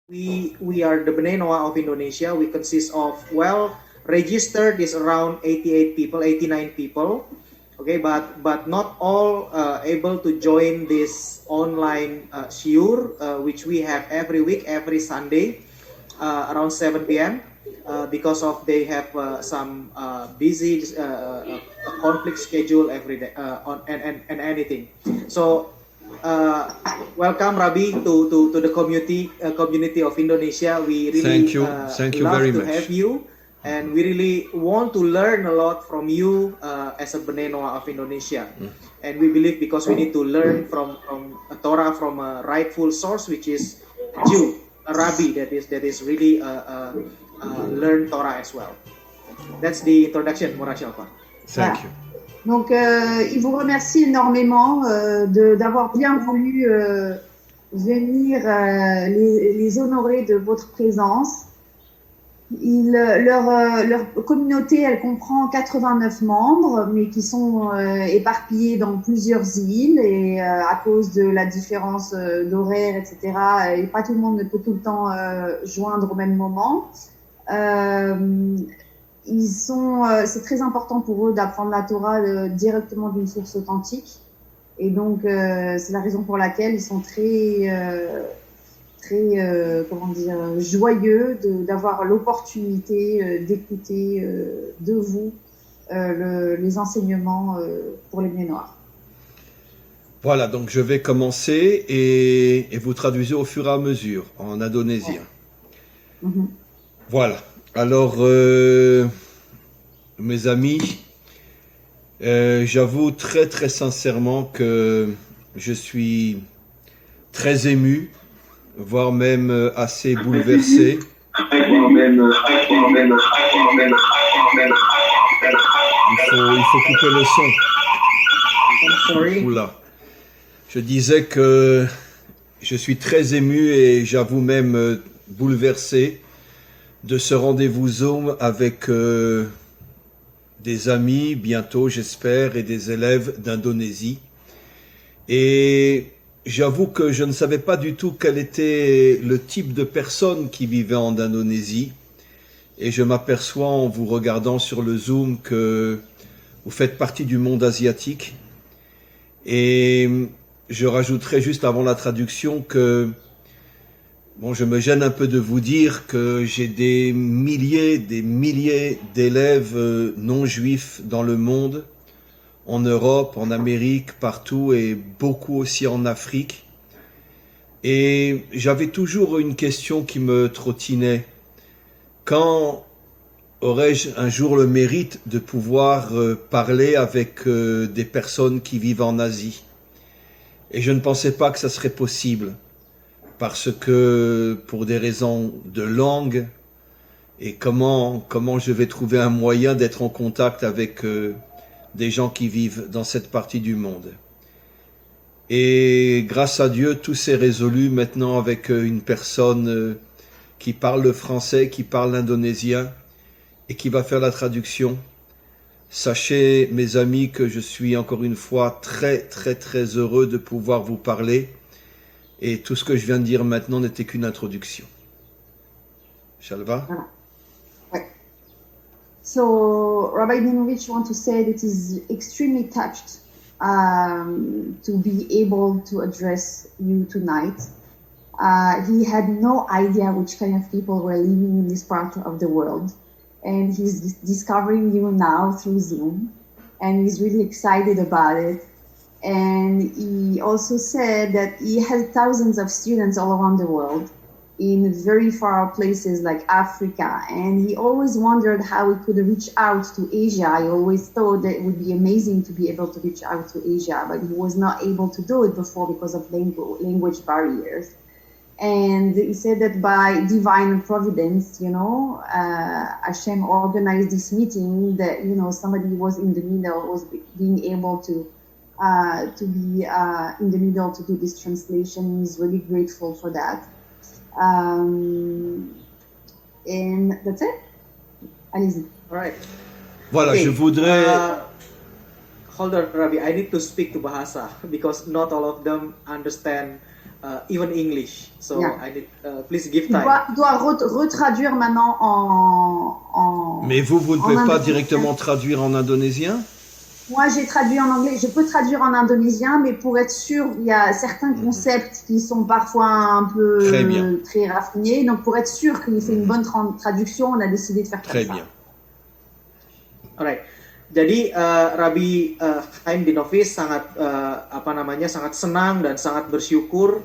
We are the B'nai Noah of Indonesia. We consist of, well, registered is around 88 people, 89 people. Okay, but not all able to join this online shiur, which we have every week, every Sunday, around 7 p.m. Because of they have some busy conflict schedule every day on and anything. So welcome, Rabi, to the community of Indonesia. We really thank you love very to much. have you, and we really want to learn a lot from you as a B'nai Noah of Indonesia. And we believe because we need to learn from a Torah from a rightful source, which is Jew, a Rabbi that is really learn Torah as well. That's the introduction, Mora Shalfa. Thank you. Donc, il vous remercie énormément d'avoir bien voulu venir les honorer de votre présence. Leur communauté, elle comprend 89 membres, mais qui sont éparpillés dans plusieurs îles et à cause de la différence d'horaire, etc. Et pas tout le monde ne peut tout le temps joindre au même moment. C'est très important pour eux d'apprendre la Torah directement d'une source authentique. Et donc, c'est la raison pour laquelle ils sont très joyeux d'avoir l'opportunité d'écouter de vous les enseignements pour les Bnei Noach. Voilà, donc je vais commencer et vous traduisez au fur et à mesure en indonésien. Mm-hmm. Voilà. Alors, mes amis, j'avoue très très sincèrement que je suis très ému, voire même assez bouleversé. Il faut couper le son. I'm sorry. Oula. Je disais que je suis très ému et j'avoue même bouleversé de ce rendez-vous Zoom avec des amis, bientôt j'espère, et des élèves d'Indonésie. Et j'avoue que je ne savais pas du tout quel était le type de personnes qui vivaient en Indonésie. Et je m'aperçois en vous regardant sur le Zoom que vous faites partie du monde asiatique. Et je rajouterai juste avant la traduction que bon, je me gêne un peu de vous dire que j'ai des milliers d'élèves non juifs dans le monde, en Europe, en Amérique, partout et beaucoup aussi en Afrique. Et j'avais toujours une question qui me trottinait. Quand aurais-je un jour le mérite de pouvoir parler avec des personnes qui vivent en Asie? Et je ne pensais pas que ça serait possible. Parce que pour des raisons de langue et comment je vais trouver un moyen d'être en contact avec des gens qui vivent dans cette partie du monde. Et grâce à Dieu, tout s'est résolu maintenant avec une personne qui parle le français, qui parle l'indonésien et qui va faire la traduction. Sachez, mes amis, que je suis encore une fois très très très heureux de pouvoir vous parler. Et tout ce que je viens de dire maintenant n'était qu'une introduction. Shalva? Ouais. So, Rabbi Dinovich wants to say that he's extremely touched to be able to address you tonight. He had no idea which kind of people were living in this part of the world. And he's discovering you now through Zoom. And he's really excited about it. And he also said that he has thousands of students all around the world in very far places like Africa. And he always wondered how he could reach out to Asia. I always thought that it would be amazing to be able to reach out to Asia, but he was not able to do it before because of language barriers. And he said that by divine providence, Hashem organized this meeting that, somebody was in the middle, was being able to be in the middle to do this translation. He's really grateful for that. And that's it. Allez-y. All right. Voilà, Okay. je voudrais... Hold on, Rabbi. I need to speak to Bahasa because not all of them understand even English. So Yeah. I need, please give Il time. doit retraduire maintenant en Mais vous ne en pouvez pas indonésien. directement traduire en indonésien? Moi, j'ai traduit en anglais. Je peux traduire en indonésien, mais pour être sûr, il y a certains concepts qui sont parfois un peu Très bien. très raffinés. Donc, pour être sûr qu'il fait une bonne traduction, on a décidé de faire Très comme ça. bien. Alright. Jadi Rabbi Chaim Dinovis sangat sangat senang dan sangat bersyukur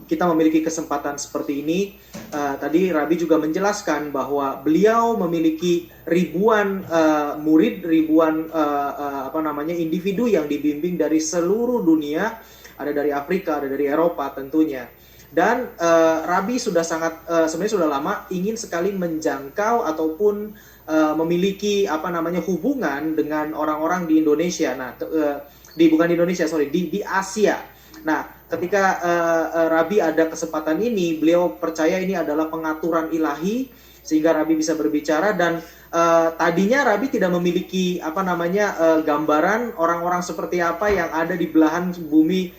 kita memiliki kesempatan seperti ini. Tadi Rabbi juga menjelaskan bahwa beliau memiliki ribuan murid, ribuan individu yang dibimbing dari seluruh dunia, ada dari Afrika, ada dari Eropa tentunya. Dan Rabbi sudah sebenarnya sudah lama ingin sekali menjangkau ataupun memiliki hubungan dengan orang-orang di Indonesia. Nah, bukan di Indonesia, di Asia. Nah, ketika Rabbi ada kesempatan ini, beliau percaya ini adalah pengaturan ilahi sehingga Rabbi bisa berbicara. Dan tadinya Rabbi tidak memiliki gambaran orang-orang seperti apa yang ada di belahan bumi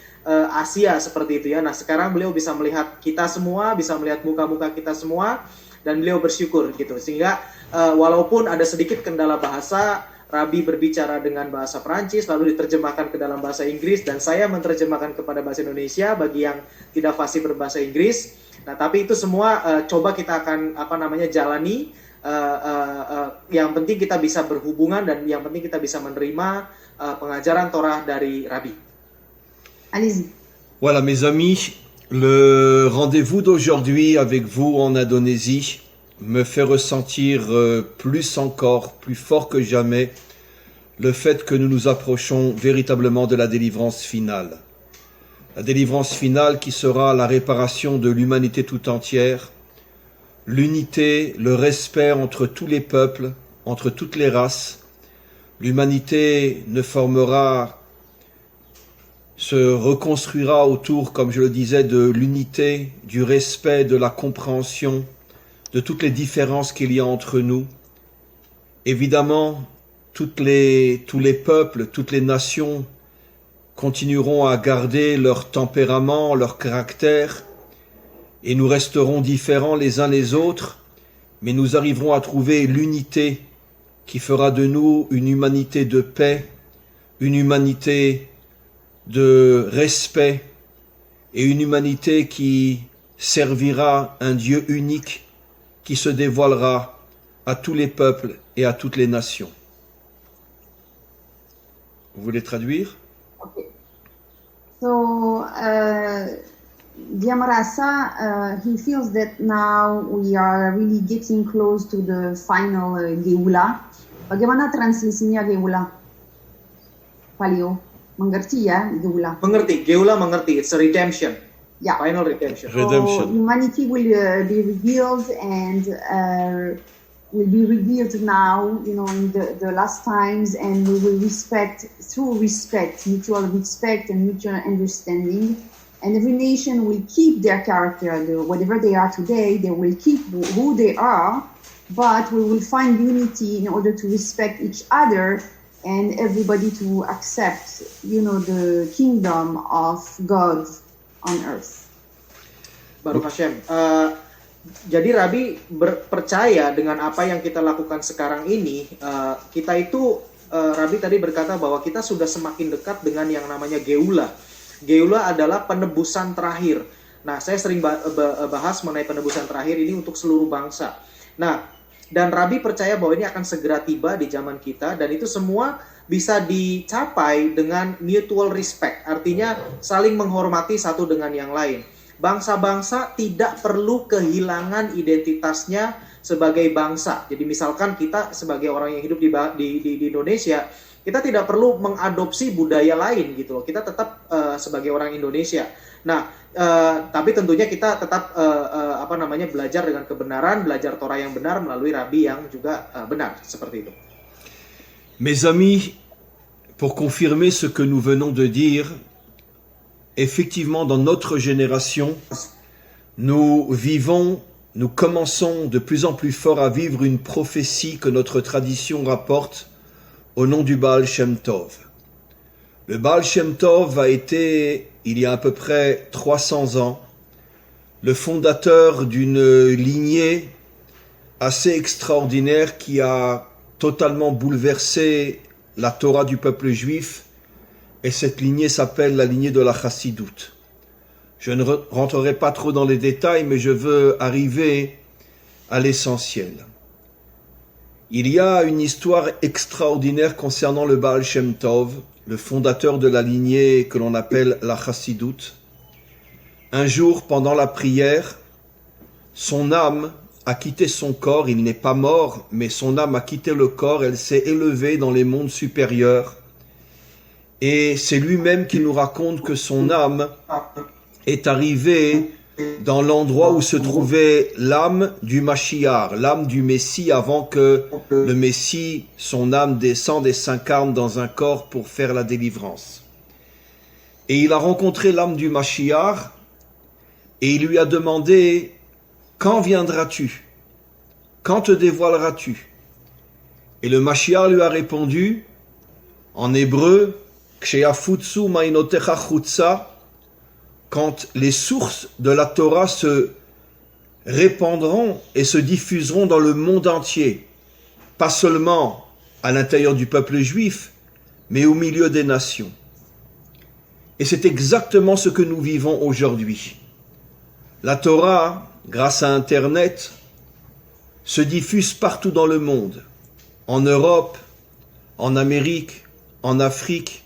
Asia seperti itu ya. Nah, sekarang beliau bisa melihat kita semua, bisa melihat muka-muka kita semua, dan beliau bersyukur gitu. Sehingga walaupun ada sedikit kendala bahasa, Rabbi berbicara dengan bahasa Perancis lalu diterjemahkan ke dalam bahasa Inggris, dan saya menerjemahkan kepada bahasa Indonesia bagi yang tidak fasih berbahasa Inggris. Nah, tapi itu semua coba kita akan jalani. Yang penting kita bisa berhubungan dan yang penting kita bisa menerima pengajaran Torah dari Rabbi. Allez-y. Voilà mes amis, le rendez-vous d'aujourd'hui avec vous en Indonésie me fait ressentir plus encore, plus fort que jamais, le fait que nous nous approchons véritablement de la délivrance finale. La délivrance finale qui sera la réparation de l'humanité tout entière, l'unité, le respect entre tous les peuples, entre toutes les races. L'humanité se reconstruira autour, comme je le disais, de l'unité, du respect, de la compréhension, de toutes les différences qu'il y a entre nous. Évidemment, tous les peuples, toutes les nations continueront à garder leur tempérament, leur caractère, et nous resterons différents les uns les autres, mais nous arriverons à trouver l'unité qui fera de nous une humanité de paix, une humanité de respect et une humanité qui servira un Dieu unique qui se dévoilera à tous les peuples et à toutes les nations. Vous voulez traduire? Okay. So, dia merasa he feels that now we are really getting close to the final Geula. Bagaimana transisinya Geula? Paleo, mengerti ya Geula? Mengerti, Geula mengerti. It's a redemption. Yeah. Final redemption. So humanity will be revealed and will be revealed now, in the last times, and we will through respect, mutual respect and mutual understanding. And every nation will keep their character, whatever they are today, they will keep who they are, but we will find unity in order to respect each other and everybody to accept, the kingdom of God on earth. Baruch Hashem. Jadi Rabbi percaya dengan apa yang kita lakukan sekarang ini, kita itu, Rabbi tadi berkata bahwa kita sudah semakin dekat dengan yang namanya Geula. Geula adalah penebusan terakhir. Nah, saya sering bahas mengenai penebusan terakhir ini untuk seluruh bangsa. Nah, dan Rabbi percaya bahwa ini akan segera tiba di zaman kita, dan itu semua bisa dicapai dengan mutual respect, artinya saling menghormati satu dengan yang lain. Bangsa-bangsa tidak perlu kehilangan identitasnya sebagai bangsa. Jadi misalkan kita sebagai orang yang hidup di Indonesia, kita tidak perlu mengadopsi budaya lain gitu loh. Kita tetap sebagai orang Indonesia. Nah, tapi tentunya kita tetap belajar dengan kebenaran, belajar Torah yang benar melalui Rabbi yang juga benar, seperti itu. Mes amis, pour confirmer ce que nous venons de dire, effectivement, dans notre génération, nous commençons de plus en plus fort à vivre une prophétie que notre tradition rapporte au nom du Baal Shem Tov. Le Baal Shem Tov a été, il y a à peu près 300 ans, le fondateur d'une lignée assez extraordinaire qui a totalement bouleversé la Torah du peuple juif, et cette lignée s'appelle la lignée de la Chassidoute. Je ne rentrerai pas trop dans les détails, mais je veux arriver à l'essentiel. Il y a une histoire extraordinaire concernant le Baal Shem Tov, le fondateur de la lignée que l'on appelle la Chassidoute. Un jour, pendant la prière, son âme a quitté son corps, il n'est pas mort, mais son âme a quitté le corps, elle s'est élevée dans les mondes supérieurs. Et c'est lui-même qui nous raconte que son âme est arrivée dans l'endroit où se trouvait l'âme du Mashiach, l'âme du Messie, avant que le Messie, son âme, descende et s'incarne dans un corps pour faire la délivrance. Et il a rencontré l'âme du Mashiach et il lui a demandé « Quand viendras-tu? Quand te dévoileras-tu » Et le Mashiach lui a répondu en hébreu « Ksheafutsu ma'inotecha chutza » quand les sources de la Torah se répandront et se diffuseront dans le monde entier, pas seulement à l'intérieur du peuple juif, mais au milieu des nations. Et c'est exactement ce que nous vivons aujourd'hui. La Torah, grâce à Internet, se diffuse partout dans le monde, en Europe, en Amérique, en Afrique,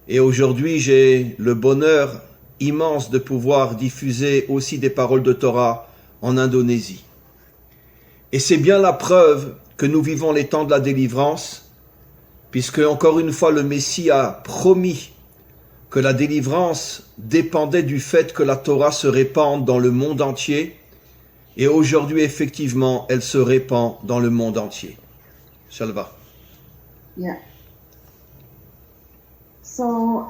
et aujourd'hui j'ai le bonheur immense de pouvoir diffuser aussi des paroles de Torah en Indonésie. Et c'est bien la preuve que nous vivons les temps de la délivrance, puisque encore une fois le Messie a promis que la délivrance dépendait du fait que la Torah se répande dans le monde entier, et aujourd'hui effectivement elle se répand dans le monde entier. Shalva. Yeah. So,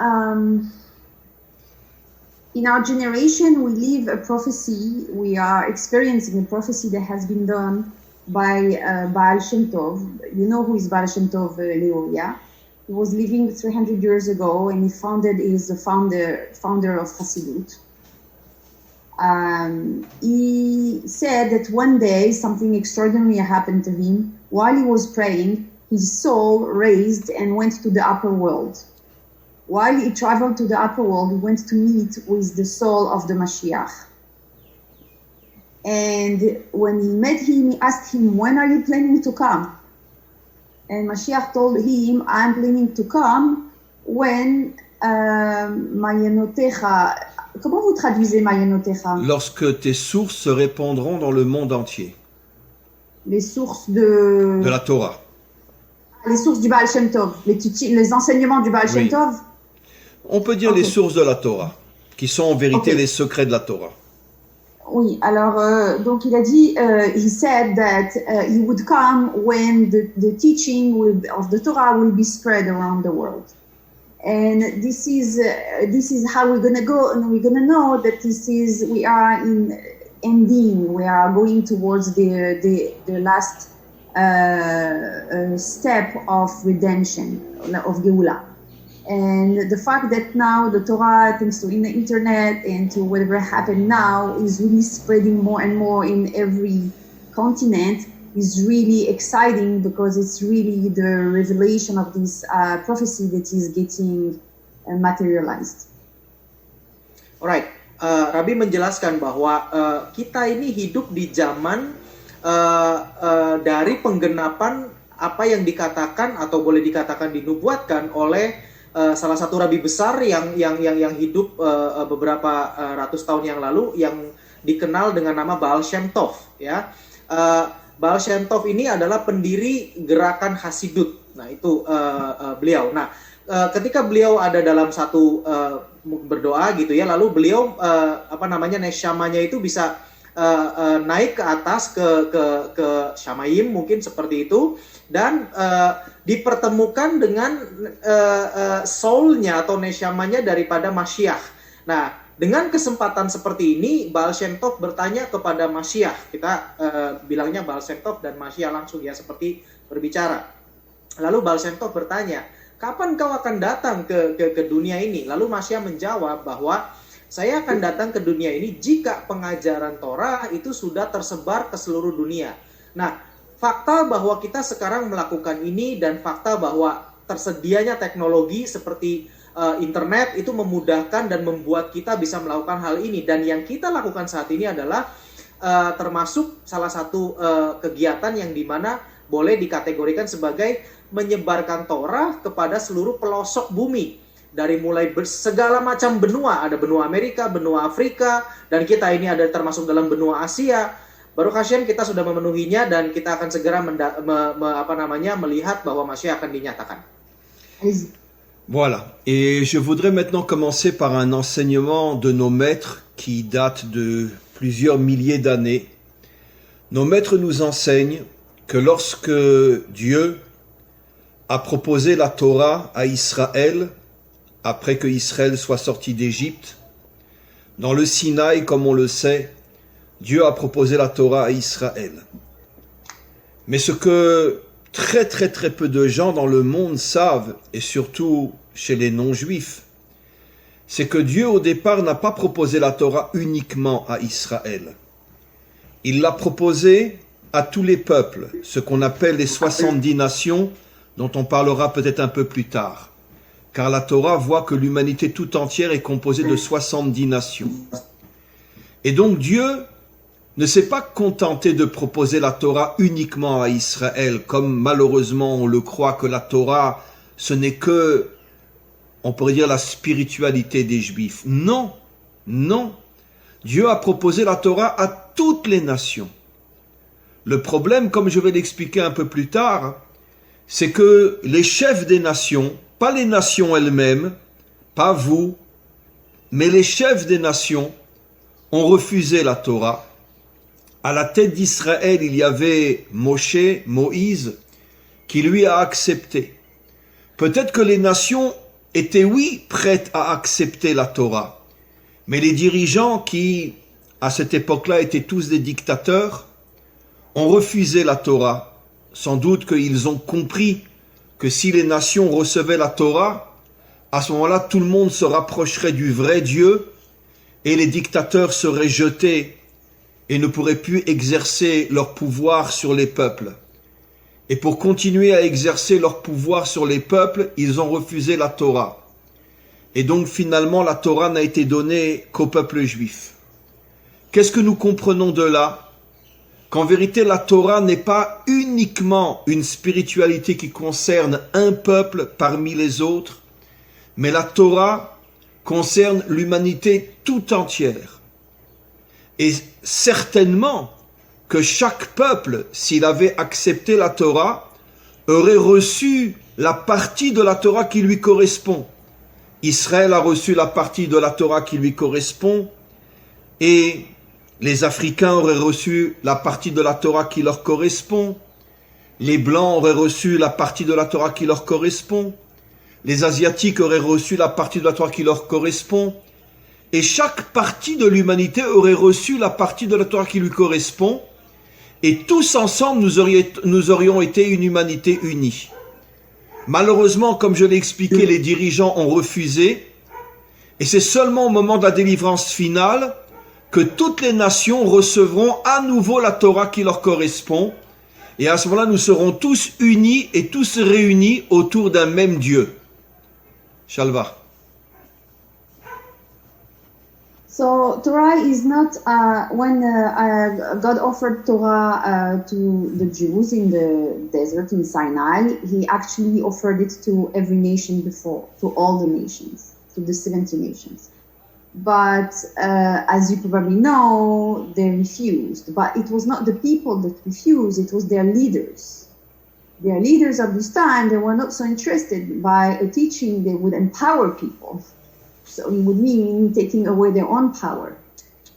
in our generation, we live a prophecy. We are experiencing a prophecy that has been done by Baal Shem Tov. You know who is Baal Shem Tov, Leo, yeah? He was living 300 years ago, and he is the founder of Hasidut. He said that one day something extraordinary happened to him. While he was praying, his soul raised and went to the upper world. While he traveled to the upper world, he went to meet with the soul of the Mashiach. And when he met him, he asked him, "When are you planning to come?" And Mashiach told him, "I'm planning to come when Mayanotecha." Comment vous traduisez Mayanotecha? Lorsque tes sources se répandront dans le monde entier. Les sources de la Torah. Les sources du Baal Shem Tov, les enseignements du Baal Shem Oui. Tov. On peut dire les sources de la Torah, qui sont en vérité les secrets de la Torah. Oui, alors donc il a dit, he said that he would come when the teaching of the Torah will be spread around the world, and this is how we're gonna go, and we're gonna know that we are in ending, we are going towards the last step of redemption of Geula. And the fact that now the Torah, thanks to the internet and to whatever happened now, is really spreading more and more in every continent is really exciting, because it's really the revelation of this prophecy that is getting materialized. Alright, Rabbi menjelaskan bahwa kita ini hidup di zaman dari penggenapan apa yang dikatakan atau boleh dikatakan dinubuatkan oleh salah satu rabi besar yang hidup beberapa ratus tahun yang lalu, yang dikenal dengan nama Baal Shem Tov, ya. Baal Shem Tov ini adalah pendiri gerakan Hasidut. Nah, itu beliau. Nah, ketika beliau ada dalam satu berdoa gitu ya, lalu beliau neshamanya itu bisa naik ke atas ke Shamayim mungkin seperti itu, dan dipertemukan dengan soul-nya atau neshamanya daripada Mashiach. Nah, dengan kesempatan seperti ini, Baal Shem Tov bertanya kepada Mashiach. Kita bilangnya Baal Shem Tov dan Mashiach langsung ya, seperti berbicara. Lalu Baal Shem Tov bertanya, kapan kau akan datang ke dunia ini? Lalu Masya menjawab bahwa saya akan datang ke dunia ini jika pengajaran Torah itu sudah tersebar ke seluruh dunia. Nah, fakta bahwa kita sekarang melakukan ini dan fakta bahwa tersedianya teknologi seperti internet itu memudahkan dan membuat kita bisa melakukan hal ini. Dan yang kita lakukan saat ini adalah termasuk salah satu kegiatan yang dimana boleh dikategorikan sebagai menyebarkan Torah kepada seluruh pelosok bumi. Dari mulai segala macam benua, ada benua Amerika, benua Afrika, dan kita ini ada termasuk dalam benua Asia. Baruch Hashem kita sudah memenuhinya dan kita akan segera melihat bahwa Masya akan dinyatakan. Voilà, et je voudrais maintenant commencer par un enseignement de nos maîtres qui date de plusieurs milliers d'années. Nos maîtres nous enseignent que lorsque Dieu a proposé la Torah à Israël, après que Israël soit sorti d'Égypte, dans le Sinaï, comme on le sait, Dieu a proposé la Torah à Israël. Mais ce que très peu de gens dans le monde savent, et surtout chez les non-juifs, c'est que Dieu au départ n'a pas proposé la Torah uniquement à Israël. Il l'a proposé à tous les peuples, ce qu'on appelle les 70 nations, dont on parlera peut-être un peu plus tard. Car la Torah voit que l'humanité tout entière est composée de 70 nations. Et donc Dieu ne s'est pas contenté de proposer la Torah uniquement à Israël, comme malheureusement on le croit que la Torah, ce n'est que, on pourrait dire, la spiritualité des Juifs. Non, non. Dieu a proposé la Torah à toutes les nations. Le problème, comme je vais l'expliquer un peu plus tard, c'est que les chefs des nations, pas les nations elles-mêmes, pas vous, mais les chefs des nations ont refusé la Torah. À la tête d'Israël, il y avait Moïse, qui lui a accepté. Peut-être que les nations étaient, oui, prêtes à accepter la Torah, mais les dirigeants qui, à cette époque-là, étaient tous des dictateurs, ont refusé la Torah. Sans doute qu'ils ont compris que si les nations recevaient la Torah, à ce moment-là, tout le monde se rapprocherait du vrai Dieu et les dictateurs seraient jetés et ne pourraient plus exercer leur pouvoir sur les peuples. Et pour continuer à exercer leur pouvoir sur les peuples, ils ont refusé la Torah. Et donc finalement, la Torah n'a été donnée qu'au peuple juif. Qu'est-ce que nous comprenons de là ? Qu'en vérité, la Torah n'est pas uniquement une spiritualité qui concerne un peuple parmi les autres, mais la Torah concerne l'humanité tout entière. Et certainement que chaque peuple, s'il avait accepté la Torah, aurait reçu la partie de la Torah qui lui correspond. Israël a reçu la partie de la Torah qui lui correspond, et les Africains auraient reçu la partie de la Torah qui leur correspond. Les Blancs auraient reçu la partie de la Torah qui leur correspond. Les Asiatiques auraient reçu la partie de la Torah qui leur correspond. Et chaque partie de l'humanité aurait reçu la partie de la Torah qui lui correspond. Et tous ensemble, nous aurions été une humanité unie. Malheureusement, comme je l'ai expliqué, les dirigeants ont refusé. Et c'est seulement au moment de la délivrance finale que toutes les nations recevront à nouveau la Torah qui leur correspond. Et à ce moment-là, nous serons tous unis et tous réunis autour d'un même Dieu. Shalva. So Torah is not when God offered Torah to the Jews in the desert in Sinai, he actually offered it to every nation before, to all the nations, to the 70 nations. But as you probably know, they refused. But it was not the people that refused, it was their leaders. Their leaders of this time, they were not so interested by a teaching that would empower people. So it would mean taking away their own power.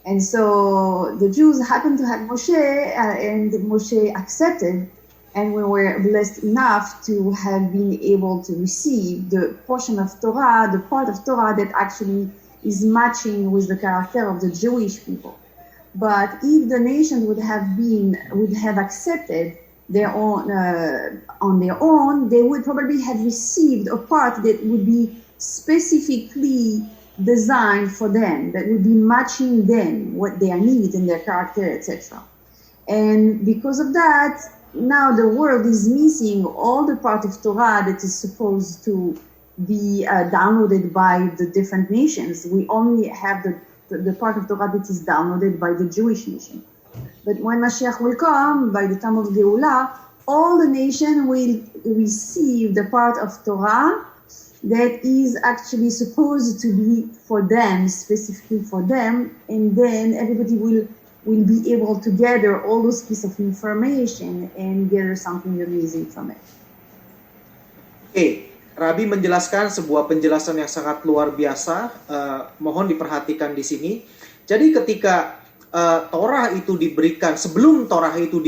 And so the Jews happened to have Moshe, and Moshe accepted, and we were blessed enough to have been able to receive the portion of Torah, the part of Torah that actually is matching with the character of the Jewish people. But if the nation would have accepted, on their own, they would probably have received a part that would be specifically designed for them, that would be matching them, what their needs and their character, etc. And because of that, now the world is missing all the part of Torah that is supposed to be downloaded by the different nations. We only have the part of Torah that is downloaded by the Jewish nation. But when Mashiach will come, by the time of Geulah, all the nation will receive the part of Torah that is actually supposed to be for them, specifically for them, and then everybody will be able to gather all those pieces of information and gather something amazing from it. Oke, Rabbi menjelaskan sebuah penjelasan yang sangat luar biasa. Mohon diperhatikan di sini. Jadi ketika Torah itu diberikan, sebelum Torah itu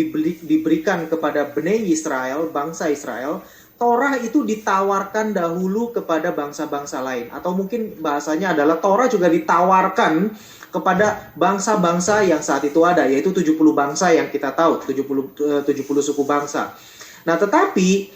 diberikan kepada Bnei Israel, bangsa Israel, Torah itu ditawarkan dahulu kepada bangsa-bangsa lain. Atau mungkin bahasanya adalah Torah juga ditawarkan kepada bangsa-bangsa yang saat itu ada, yaitu 70 bangsa yang kita tahu, 70 suku bangsa. Nah, tetapi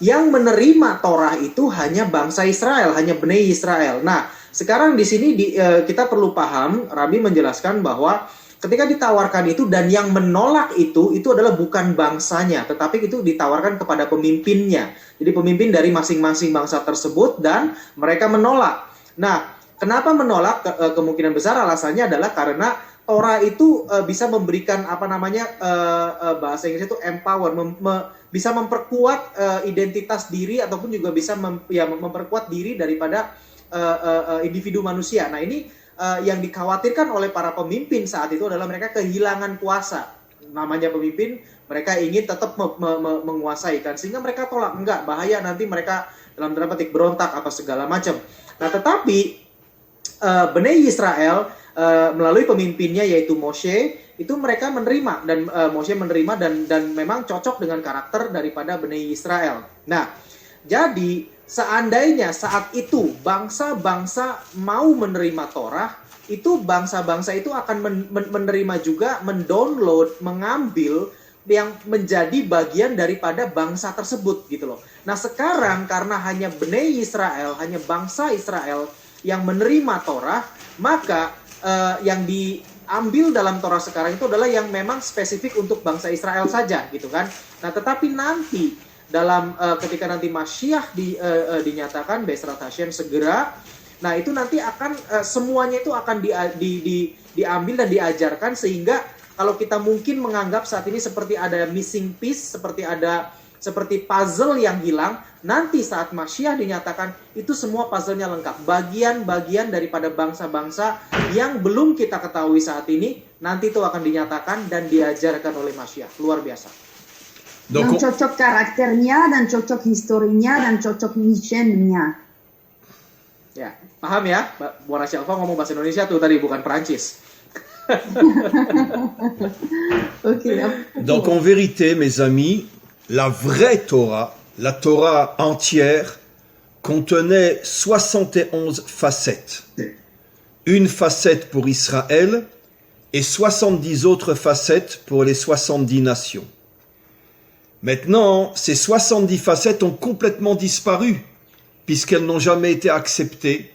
yang menerima Torah itu hanya bangsa Israel, hanya Bnei Israel. Nah, sekarang di sini kita perlu paham, Rabbi menjelaskan bahwa ketika ditawarkan itu dan yang menolak itu adalah bukan bangsanya, tetapi itu ditawarkan kepada pemimpinnya. Jadi pemimpin dari masing-masing bangsa tersebut dan mereka menolak. Nah, kenapa menolak? Kemungkinan besar alasannya adalah karena Torah itu bisa memberikan bahasa Inggris itu empower, bisa memperkuat identitas diri ataupun juga bisa memperkuat diri daripada individu manusia. Nah, ini yang dikhawatirkan oleh para pemimpin saat itu adalah mereka kehilangan kuasa. Namanya pemimpin, mereka ingin tetap menguasai kan, sehingga mereka tolak, enggak, bahaya nanti mereka dalam tanda petik berontak apa segala macam. Nah, tetapi Bnei Israel melalui pemimpinnya yaitu Moshe, itu mereka menerima dan Moshe menerima dan memang cocok dengan karakter daripada Bnei Israel. Nah, jadi seandainya saat itu bangsa-bangsa mau menerima Torah, itu bangsa-bangsa itu akan menerima juga, mendownload, mengambil yang menjadi bagian daripada bangsa tersebut gitu loh. Nah, sekarang karena hanya Bnei Israel, hanya bangsa Israel yang menerima Torah, maka yang diambil dalam Torah sekarang itu adalah yang memang spesifik untuk bangsa Israel saja gitu kan. Nah, tetapi nanti dalam ketika nanti Mashiach dinyatakan Be'ezrat Hashem segera, nah itu nanti akan semuanya itu akan diambil dan diajarkan, sehingga kalau kita mungkin menganggap saat ini seperti ada missing piece, seperti puzzle yang hilang, nanti saat Mashiach dinyatakan itu semua puzzle-nya lengkap. Bagian-bagian daripada bangsa-bangsa yang belum kita ketahui saat ini, nanti itu akan dinyatakan dan diajarkan oleh Mashiach. Luar biasa. Dan cocok karakternya, dan cocok historinya, dan cocok missionnya. Ya, paham ya? Buana Shelfa ngomong bahasa Indonesia tuh tadi, bukan Perancis. Okay. Donc en vérité, mes amis, la vraie Torah, la Torah entière, contenait 71 facettes. Une facette pour Israël et 70 autres facettes pour les 70 nations. Maintenant, ces 70 facettes ont complètement disparu, puisqu'elles n'ont jamais été acceptées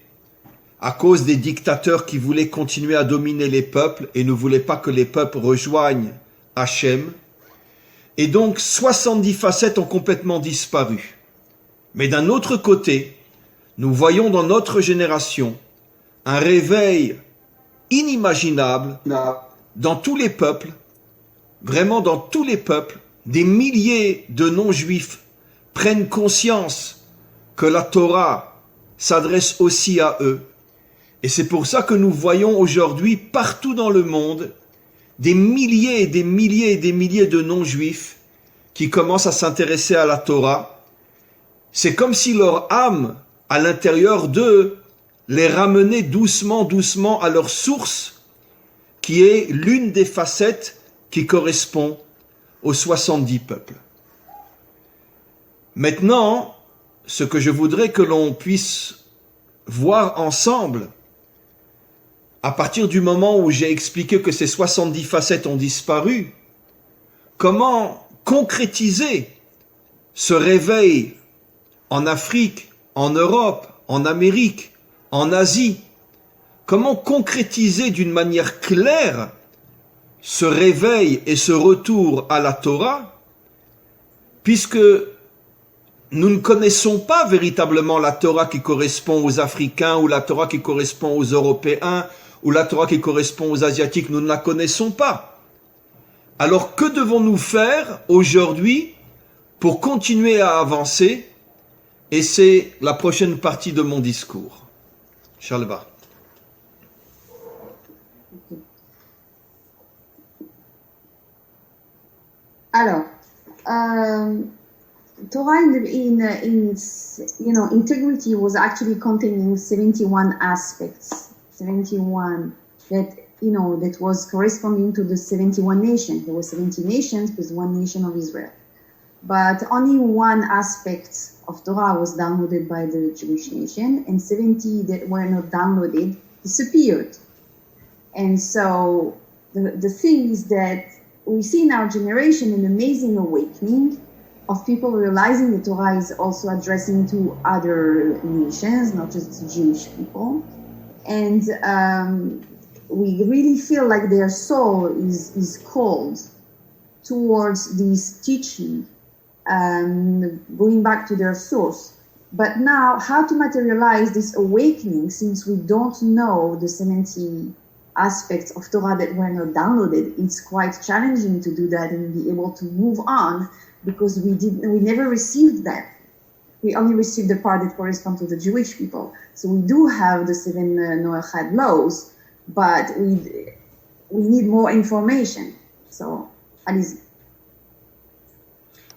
à cause des dictateurs qui voulaient continuer à dominer les peuples et ne voulaient pas que les peuples rejoignent Hachem. Et donc, 70 facettes ont complètement disparu. Mais d'un autre côté, nous voyons dans notre génération un réveil inimaginable dans tous les peuples, vraiment dans tous les peuples. Des milliers de non-juifs prennent conscience que la Torah s'adresse aussi à eux. Et c'est pour ça que nous voyons aujourd'hui partout dans le monde des milliers et des milliers et des milliers de non-juifs qui commencent à s'intéresser à la Torah. C'est comme si leur âme, à l'intérieur d'eux, les ramenait doucement, doucement à leur source, qui est l'une des facettes qui correspond aux 70 peuples. Maintenant, ce que je voudrais que l'on puisse voir ensemble, à partir du moment où j'ai expliqué que ces 70 facettes ont disparu, comment concrétiser ce réveil en Afrique, en Europe, en Amérique, en Asie? Comment concrétiser d'une manière claire ce réveil et ce retour à la Torah, puisque nous ne connaissons pas véritablement la Torah qui correspond aux Africains, ou la Torah qui correspond aux Européens, ou la Torah qui correspond aux Asiatiques, nous ne la connaissons pas. Alors que devons-nous faire aujourd'hui pour continuer à avancer? Et c'est la prochaine partie de mon discours. Shalva. Alors, Torah in its integrity was actually containing 71 aspects, 71 that was corresponding to the 71 nations. There were 70 nations with one nation of Israel, but only one aspect of Torah was downloaded by the Jewish nation, and 70 that were not downloaded disappeared. And so the thing is that we see in our generation an amazing awakening of people realizing the Torah is also addressing to other nations, not just Jewish people. And we really feel like their soul is called towards this teaching, going back to their source. But now, how to materialize this awakening, since we don't know the 70 aspects of Torah that were not downloaded, it's quite challenging to do that and be able to move on, because we never received that. We only received the part that corresponds to the Jewish people. So we do have the 7 Noachad laws, but we need more information. So, Aliz.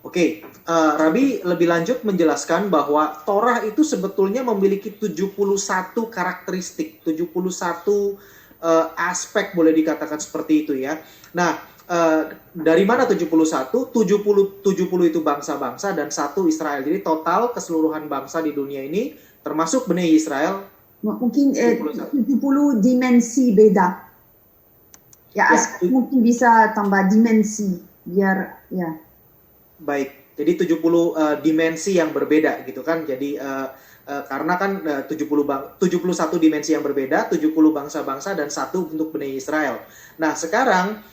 Oke, Rabbi lebih lanjut menjelaskan bahwa Torah itu sebetulnya memiliki 71 karakteristik, 71 aspek, boleh dikatakan seperti itu ya. Nah, dari mana 71? 70 itu bangsa-bangsa dan 1 Israel. Jadi total keseluruhan bangsa di dunia ini termasuk Bnei Israel. Mungkin 70 dimensi beda. Ya, mungkin bisa tambah dimensi biar ya. Baik, jadi 70 dimensi yang berbeda gitu kan. Jadi karena kan 71 dimensi yang berbeda, 70 bangsa-bangsa dan 1 untuk Bnei Israel. Nah, sekarang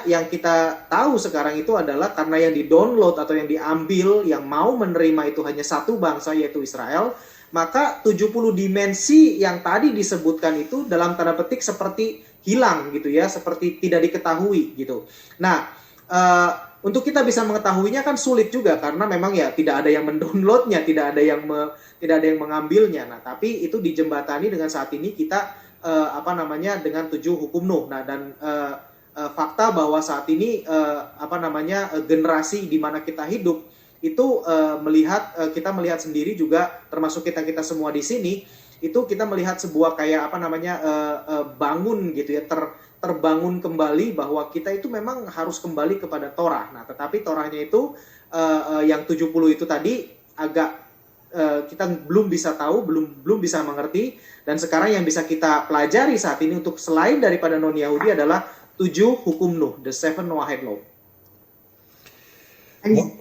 yang kita tahu sekarang itu adalah karena yang di-download atau yang diambil, yang mau menerima itu hanya 1 bangsa, yaitu Israel, maka 70 dimensi yang tadi disebutkan itu dalam tanda petik seperti hilang gitu ya, seperti tidak diketahui gitu. Nah, untuk kita bisa mengetahuinya kan sulit juga, karena memang ya tidak ada yang mendownloadnya, tidak ada yang mengambilnya. Nah, tapi itu dijembatani dengan saat ini kita dengan 7 hukum Nuh. Nah, dan fakta bahwa saat ini generasi di mana kita hidup itu kita melihat sendiri juga, termasuk kita semua di sini, itu kita melihat sebuah kayak bangun gitu ya, terbangun kembali bahwa kita itu memang harus kembali kepada Torah. Nah, tetapi Torahnya itu yang 70 itu tadi agak kita belum bisa tahu, belum bisa mengerti, dan sekarang yang bisa kita pelajari saat ini untuk selain daripada non-Yahudi adalah 7 hukum Nuh, the 7 Noahide law.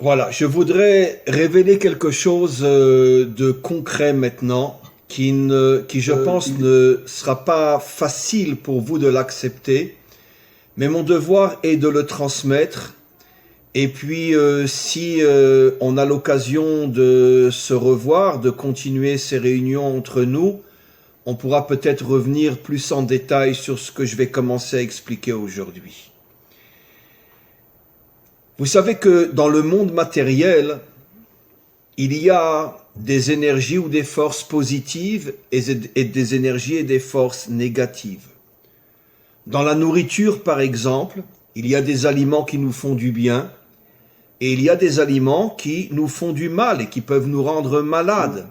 Voilà, je voudrais révéler quelque chose de concret maintenant, qui je pense ne sera pas facile pour vous de l'accepter, mais mon devoir est de le transmettre. Et puis, si on a l'occasion de se revoir, de continuer ces réunions entre nous, on pourra peut-être revenir plus en détail sur ce que je vais commencer à expliquer aujourd'hui. Vous savez que dans le monde matériel, il y a des énergies ou des forces positives et des énergies et des forces négatives. Dans la nourriture, par exemple, il y a des aliments qui nous font du bien et il y a des aliments qui nous font du mal et qui peuvent nous rendre malades.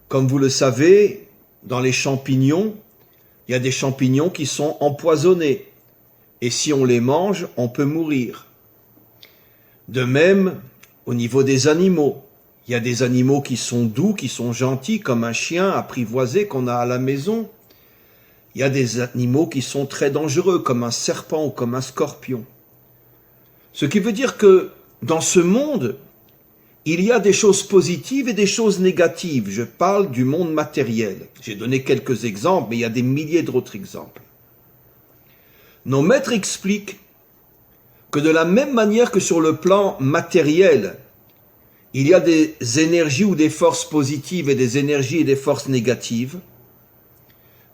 Comme vous le savez, dans les champignons, il y a des champignons qui sont empoisonnés et si on les mange, on peut mourir. De même, au niveau des animaux, il y a des animaux qui sont doux, qui sont gentils, comme un chien apprivoisé qu'on a à la maison. Il y a des animaux qui sont très dangereux, comme un serpent ou comme un scorpion. Ce qui veut dire que dans ce monde, il y a des choses positives et des choses négatives. Je parle du monde matériel. J'ai donné quelques exemples, mais il y a des milliers d'autres exemples. Nos maîtres expliquent que de la même manière que sur le plan matériel, il y a des énergies ou des forces positives et des énergies et des forces négatives.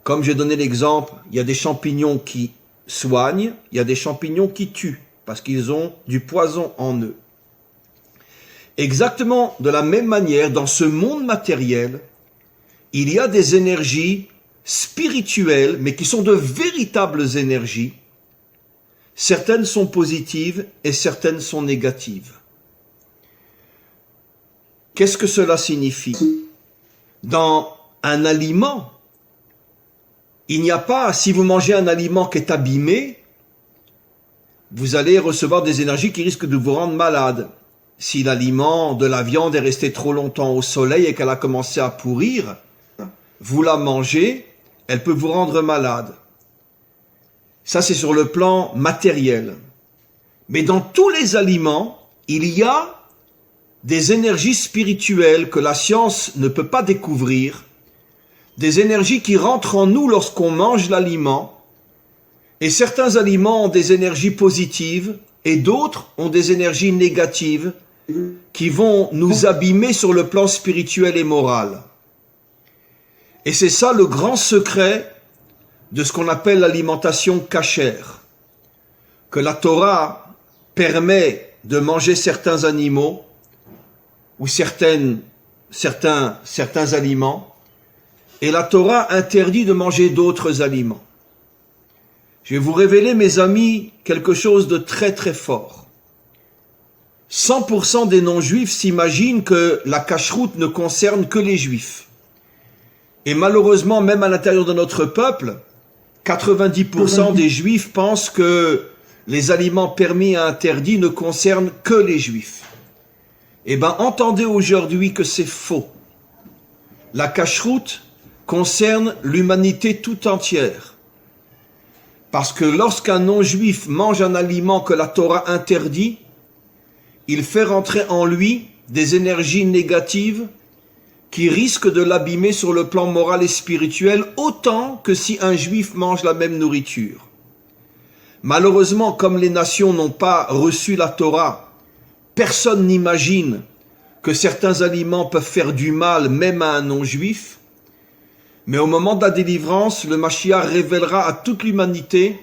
Comme j'ai donné l'exemple, il y a des champignons qui soignent, il y a des champignons qui tuent, parce qu'ils ont du poison en eux. Exactement de la même manière, dans ce monde matériel, il y a des énergies spirituelles, mais qui sont de véritables énergies. Certaines sont positives et certaines sont négatives. Qu'est-ce que cela signifie? Dans un aliment, il n'y a pas, si vous mangez un aliment qui est abîmé, vous allez recevoir des énergies qui risquent de vous rendre malade. Si l'aliment de la viande est resté trop longtemps au soleil et qu'elle a commencé à pourrir, vous la mangez, elle peut vous rendre malade. Ça, c'est sur le plan matériel. Mais dans tous les aliments, il y a des énergies spirituelles que la science ne peut pas découvrir, des énergies qui rentrent en nous lorsqu'on mange l'aliment, et certains aliments ont des énergies positives et d'autres ont des énergies négatives qui vont nous abîmer sur le plan spirituel et moral. Et c'est ça le grand secret de ce qu'on appelle l'alimentation cachère, que la Torah permet de manger certains animaux ou certains aliments, et la Torah interdit de manger d'autres aliments. Je vais vous révéler, mes amis, quelque chose de très très fort. 100% des non-juifs s'imaginent que la cacheroute ne concerne que les juifs. Et malheureusement, même à l'intérieur de notre peuple, 90% des juifs pensent que les aliments permis et interdits ne concernent que les juifs. Eh bien, entendez aujourd'hui que c'est faux. La cacheroute concerne l'humanité tout entière. Parce que lorsqu'un non-juif mange un aliment que la Torah interdit, il fait rentrer en lui des énergies négatives qui risquent de l'abîmer sur le plan moral et spirituel autant que si un juif mange la même nourriture. Malheureusement, comme les nations n'ont pas reçu la Torah, personne n'imagine que certains aliments peuvent faire du mal même à un non-juif. Mais au moment de la délivrance, le Mashiach révélera à toute l'humanité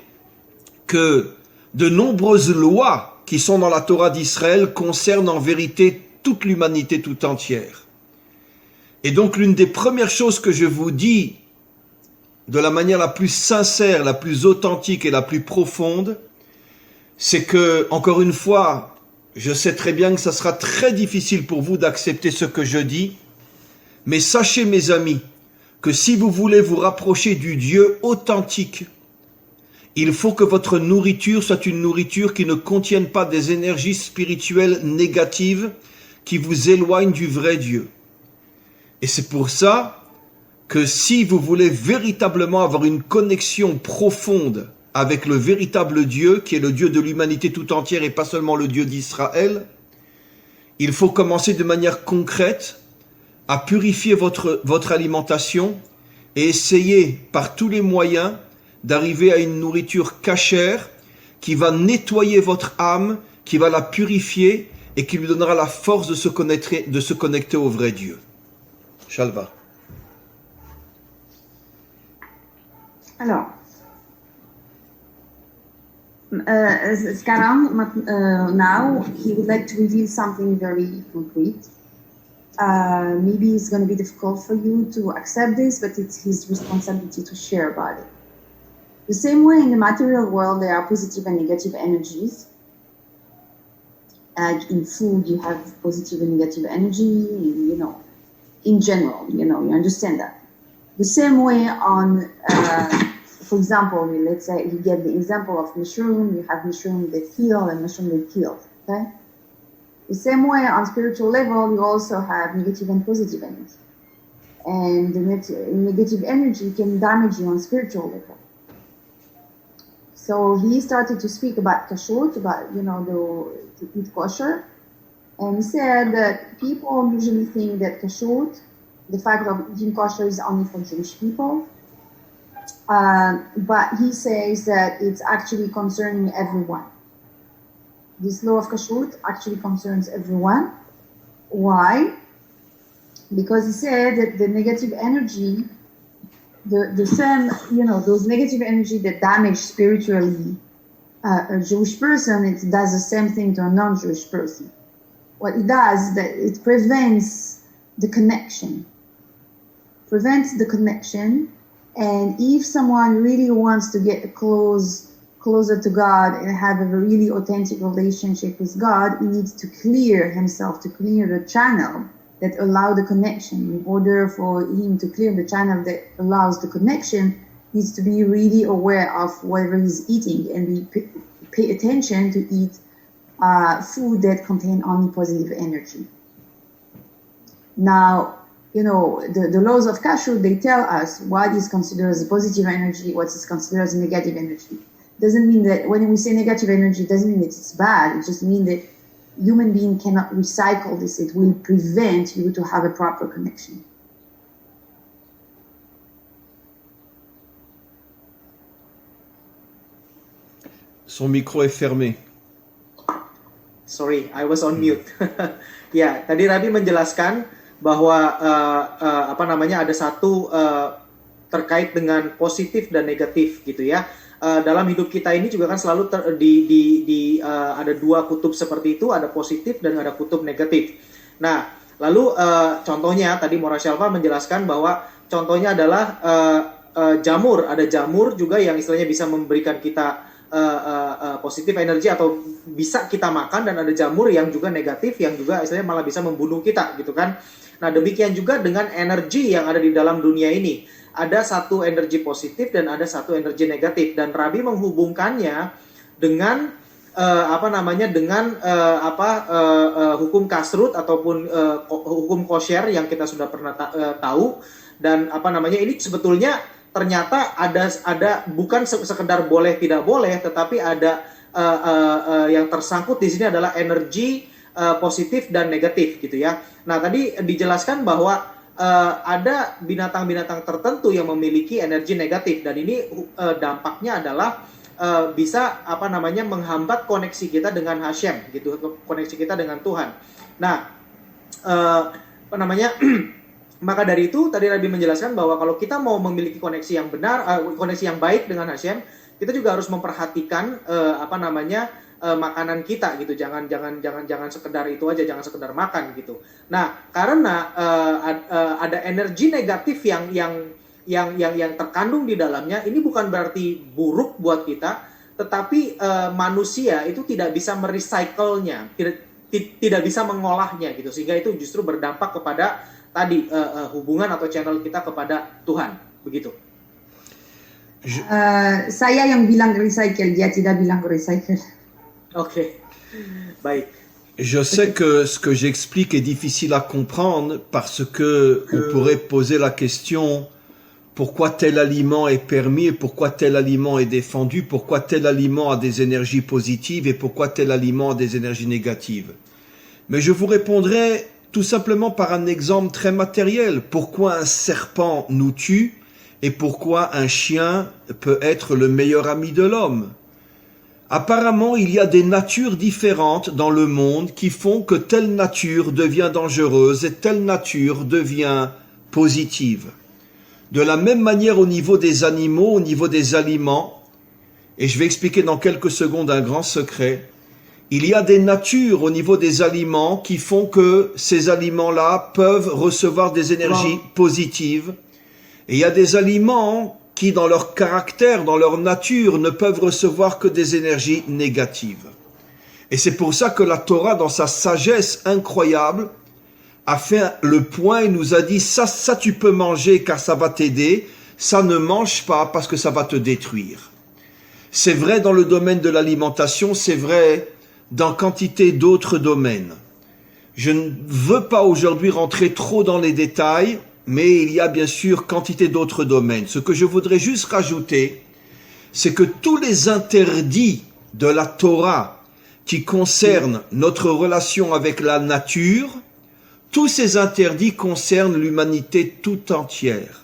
que de nombreuses lois qui sont dans la Torah d'Israël concernent en vérité toute l'humanité tout entière. Et donc l'une des premières choses que je vous dis de la manière la plus sincère, la plus authentique et la plus profonde, c'est que, encore une fois, je sais très bien que ça sera très difficile pour vous d'accepter ce que je dis, mais sachez, mes amis, que si vous voulez vous rapprocher du Dieu authentique, il faut que votre nourriture soit une nourriture qui ne contienne pas des énergies spirituelles négatives qui vous éloignent du vrai Dieu. Et c'est pour ça que si vous voulez véritablement avoir une connexion profonde avec le véritable Dieu, qui est le Dieu de l'humanité tout entière et pas seulement le Dieu d'Israël, il faut commencer de manière concrète à purifier votre alimentation et essayer par tous les moyens d'arriver à une nourriture cachère qui va nettoyer votre âme, qui va la purifier et qui lui donnera la force de se connecter au vrai Dieu. Shalva. Alors, Skaran, now he would like to reveal something very concrete. Maybe it's going to be difficult for you to accept this, but it's his responsibility to share about it. The same way in the material world, there are positive and negative energies. Like in food, you have positive and negative energy, in general, you understand that. The same way on, for example, let's say you get the example of mushroom, you have mushroom that heal and mushroom that kill, okay? The same way on spiritual level, you also have negative and positive energy. And the negative energy can damage you on spiritual level. So he started to speak about kashrut, about to eat kosher, and he said that people usually think that kashrut, the fact of eating kosher, is only for Jewish people. But he says that it's actually concerning everyone. This law of kashrut actually concerns everyone. Why? Because he said that the negative energy, the same, those negative energy that damage spiritually a Jewish person, it does the same thing to a non-Jewish person. What it does is that it prevents the connection. And if someone really wants to get closer to God and have a really authentic relationship with God, he needs to clear himself, to clear the channel that allow the connection. In order for him to clear the channel that allows the connection, he needs to be really aware of whatever he's eating and pay attention to eat food that contain only positive energy. Now, the laws of kashrut, they tell us what is considered as a positive energy, what is considered as a negative energy. Doesn't mean that when we say negative energy, it doesn't mean that it's bad. It just means that human being cannot recycle this. It will prevent you to have a proper connection. Son micro est fermé. Sorry, I was on mute. Ya, tadi Rabbi menjelaskan bahwa ada satu terkait dengan positif dan negatif gitu ya. Dalam hidup kita ini juga kan selalu ada dua kutub seperti itu, ada positif dan ada kutub negatif. Nah, lalu contohnya tadi Mora Shelva menjelaskan bahwa contohnya adalah jamur, ada jamur juga yang istilahnya bisa memberikan kita positif energi atau bisa kita makan, dan ada jamur yang juga negatif yang juga istilahnya malah bisa membunuh kita gitu kan. Nah, demikian juga dengan energi yang ada di dalam dunia ini. Ada satu energi positif dan ada satu energi negatif, dan Rabbi menghubungkannya dengan hukum kasrut ataupun hukum kosher yang kita sudah pernah tahu. Dan ini sebetulnya ternyata ada bukan sekedar boleh tidak boleh, tetapi ada yang tersangkut di sini adalah energi positif dan negatif gitu ya. Nah, tadi dijelaskan bahwa ada binatang-binatang tertentu yang memiliki energi negatif, dan ini dampaknya adalah bisa menghambat koneksi kita dengan Hashem gitu, koneksi kita dengan Tuhan. Nah, maka dari itu tadi Rabbi menjelaskan bahwa kalau kita mau memiliki koneksi yang benar, koneksi yang baik dengan Hashem, kita juga harus memperhatikan makanan kita gitu. Jangan sekedar itu aja, jangan sekedar makan gitu. Nah, karena ada energi negatif yang terkandung di dalamnya, ini bukan berarti buruk buat kita, tetapi manusia itu tidak bisa merecycle-nya, tidak bisa mengolahnya gitu, sehingga itu justru berdampak kepada tadi hubungan atau channel kita kepada Tuhan, begitu. Saya yang bilang recycle, dia tidak bilang recycle. Ok, bye. Je sais que ce que j'explique est difficile à comprendre parce que on pourrait poser la question pourquoi tel aliment est permis et pourquoi tel aliment est défendu, pourquoi tel aliment a des énergies positives et pourquoi tel aliment a des énergies négatives. Mais je vous répondrai tout simplement par un exemple très matériel. Pourquoi un serpent nous tue et pourquoi un chien peut être le meilleur ami de l'homme? Apparemment, il y a des natures différentes dans le monde qui font que telle nature devient dangereuse et telle nature devient positive. De la même manière au niveau des animaux, au niveau des aliments, et je vais expliquer dans quelques secondes un grand secret, il y a des natures au niveau des aliments qui font que ces aliments-là peuvent recevoir des énergies positives, et il y a des aliments qui, dans leur caractère, dans leur nature, ne peuvent recevoir que des énergies négatives. Et c'est pour ça que la Torah, dans sa sagesse incroyable, a fait le point et nous a dit ça tu peux manger car ça va t'aider, ça ne mange pas parce que ça va te détruire. C'est vrai dans le domaine de l'alimentation, c'est vrai dans quantité d'autres domaines. Je ne veux pas aujourd'hui rentrer trop dans les détails, mais il y a bien sûr quantité d'autres domaines. Ce que je voudrais juste rajouter, c'est que tous les interdits de la Torah qui concernent notre relation avec la nature, tous ces interdits concernent l'humanité tout entière.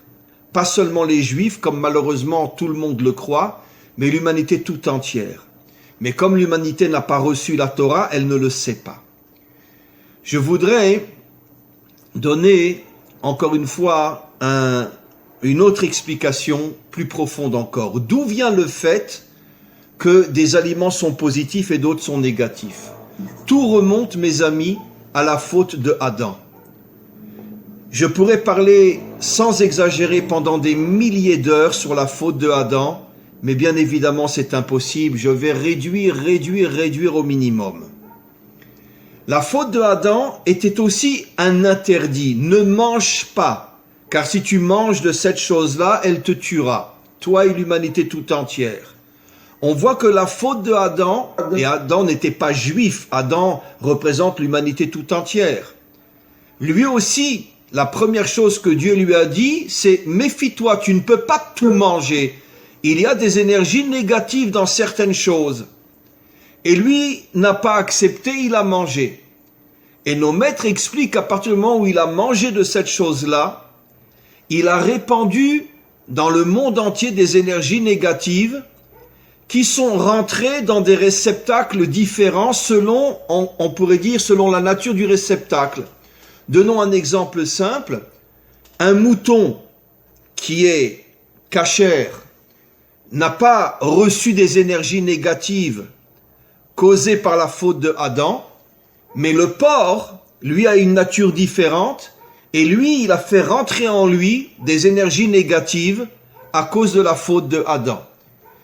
Pas seulement les Juifs, comme malheureusement tout le monde le croit, mais l'humanité tout entière. Mais comme l'humanité n'a pas reçu la Torah, elle ne le sait pas. Je voudrais donner, encore une fois, une autre explication plus profonde encore. D'où vient le fait que des aliments sont positifs et d'autres sont négatifs? Tout remonte, mes amis, à la faute de Adam. Je pourrais parler sans exagérer pendant des milliers d'heures sur la faute de Adam, mais bien évidemment c'est impossible. Je vais réduire au minimum. La faute de Adam était aussi un interdit. Ne mange pas, car si tu manges de cette chose-là, elle te tuera, toi et l'humanité tout entière. On voit que la faute de Adam, et Adam n'était pas juif, Adam représente l'humanité tout entière. Lui aussi, la première chose que Dieu lui a dit, c'est « Méfie-toi, tu ne peux pas tout manger. Il y a des énergies négatives dans certaines choses. » Et lui n'a pas accepté, il a mangé. Et nos maîtres expliquent qu'à partir du moment où il a mangé de cette chose-là, il a répandu dans le monde entier des énergies négatives qui sont rentrées dans des réceptacles différents selon, on pourrait dire, selon la nature du réceptacle. Donnons un exemple simple. Un mouton qui est cachère n'a pas reçu des énergies négatives causées par la faute de Adam, mais le porc, lui, a une nature différente et lui, il a fait rentrer en lui des énergies négatives à cause de la faute de Adam.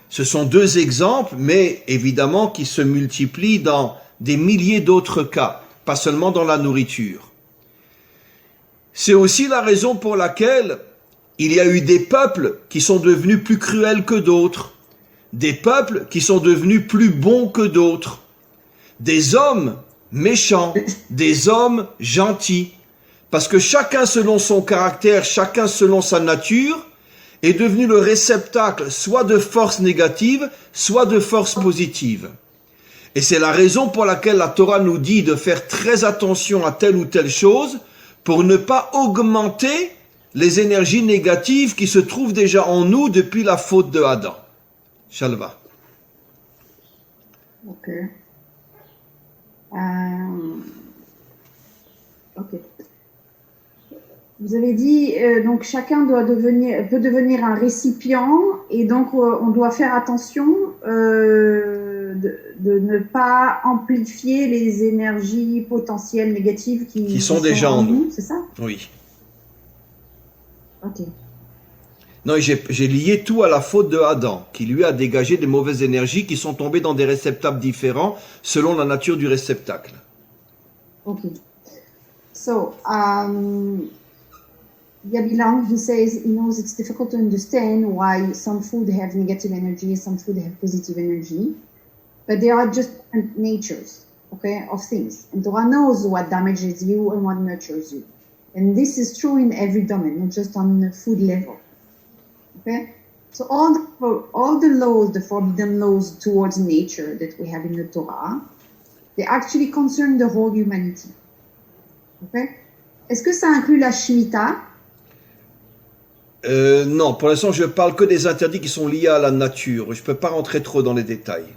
Ce sont deux exemples, mais évidemment qui se multiplient dans des milliers d'autres cas, pas seulement dans la nourriture. C'est aussi la raison pour laquelle il y a eu des peuples qui sont devenus plus cruels que d'autres, des peuples qui sont devenus plus bons que d'autres, des hommes méchants, des hommes gentils, parce que chacun selon son caractère, chacun selon sa nature, est devenu le réceptacle soit de forces négatives, soit de forces positives. Et c'est la raison pour laquelle la Torah nous dit de faire très attention à telle ou telle chose, pour ne pas augmenter les énergies négatives qui se trouvent déjà en nous depuis la faute de Adam. Shalva. Ok. Ok. Vous avez dit donc chacun peut devenir un récipient et donc on doit faire attention de ne pas amplifier les énergies potentielles négatives qui sont déjà en nous, c'est ça? Oui. Ok. Non, j'ai lié tout à la faute de Adam, qui lui a dégagé des mauvaises énergies qui sont tombées dans des réceptacles différents selon la nature du réceptacle. Ok. So, Yabilang, he says he knows it's difficult to understand why some food have negative energy and some food have positive energy, but they are just different natures, okay, of things. And Torah knows what damages you and what nurtures you. And this is true in every domain, not just on the food level. Okay? So all the laws, the forbidden laws towards nature that we have in the Torah, they actually concern the whole humanity. Okay? Est-ce que ça inclut la Shemitah? Non, pour l'instant, je parle que des interdits qui sont liés à la nature. Je ne peux pas rentrer trop dans les détails.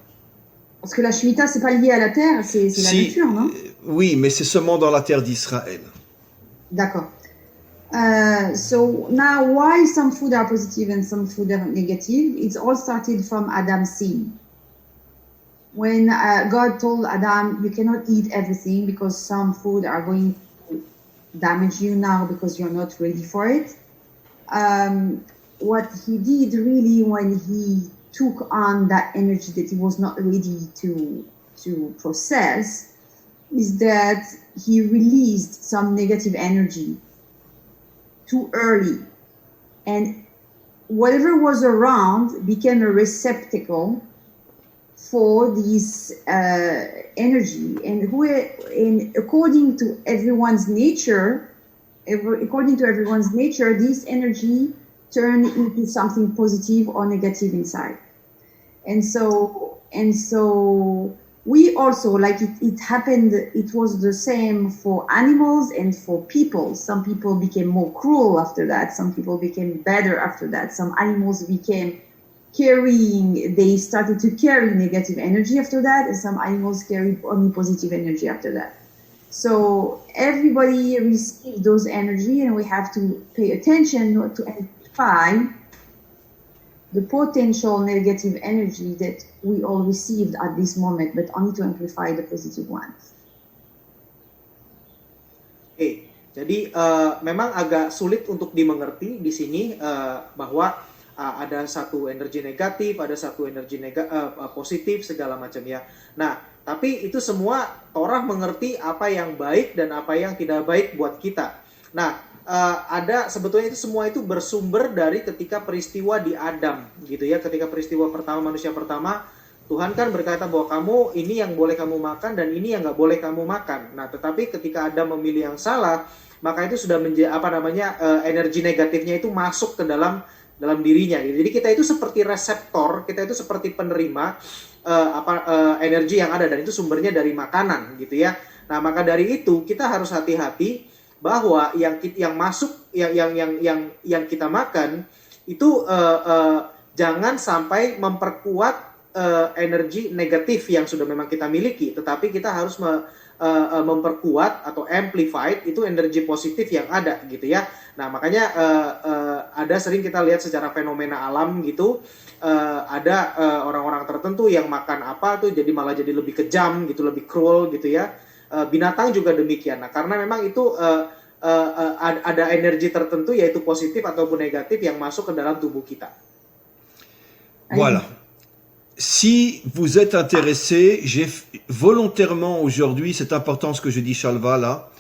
Parce que la Shemitah, c'est pas lié à la terre, c'est la nature, non? Oui, mais c'est seulement dans la terre d'Israël. D'accord. So now, why some food are positive and some food are negative? It's all started from Adam's sin. When God told Adam, you cannot eat everything because some food are going to damage you now because you're not ready for it. What he did really when he took on that energy that he was not ready to process is that he released some negative energy too early, and whatever was around became a receptacle for this energy, and according to everyone's nature, this energy turned into something positive or negative inside. And so we also, like it happened, it was the same for animals and for people. Some people became more cruel after that. Some people became better after that. Some animals they started to carry negative energy after that, and some animals carried only positive energy after that. So everybody received those energy, and we have to pay attention to amplify the potential negative energy that we all received at this moment, but only to amplify the positive ones. Oke, jadi memang agak sulit untuk dimengerti di sini bahwa ada satu energi negatif, ada satu energi positif, segala macam ya. Nah, tapi itu semua Torah mengerti apa yang baik dan apa yang tidak baik buat kita. Nah, ada sebetulnya itu semua itu bersumber dari ketika peristiwa di Adam gitu ya. Ketika peristiwa pertama manusia pertama, Tuhan kan berkata bahwa kamu ini yang boleh kamu makan dan ini yang nggak boleh kamu makan. Nah, tetapi ketika Adam memilih yang salah, maka itu sudah energi negatifnya itu masuk ke dalam dirinya gitu. Jadi kita itu seperti reseptor, kita itu seperti penerima energi yang ada, dan itu sumbernya dari makanan gitu ya. Nah, maka dari itu kita harus hati-hati bahwa yang masuk yang kita makan itu jangan sampai memperkuat energi negatif yang sudah memang kita miliki, tetapi kita harus memperkuat atau amplified itu energi positif yang ada gitu ya. Nah, makanya ada sering kita lihat secara fenomena alam gitu, ada orang-orang tertentu yang makan apa tuh malah jadi lebih kejam gitu, lebih cruel gitu ya. Binatang juga demikian. Nah, karena memang itu ada energi tertentu, yaitu positif ataupun negatif, yang masuk ke dalam tubuh kita. Voilà. Si vous êtes intéressé, j'ai volontairement aujourd'hui, c'est important ce que je dis Shalva là,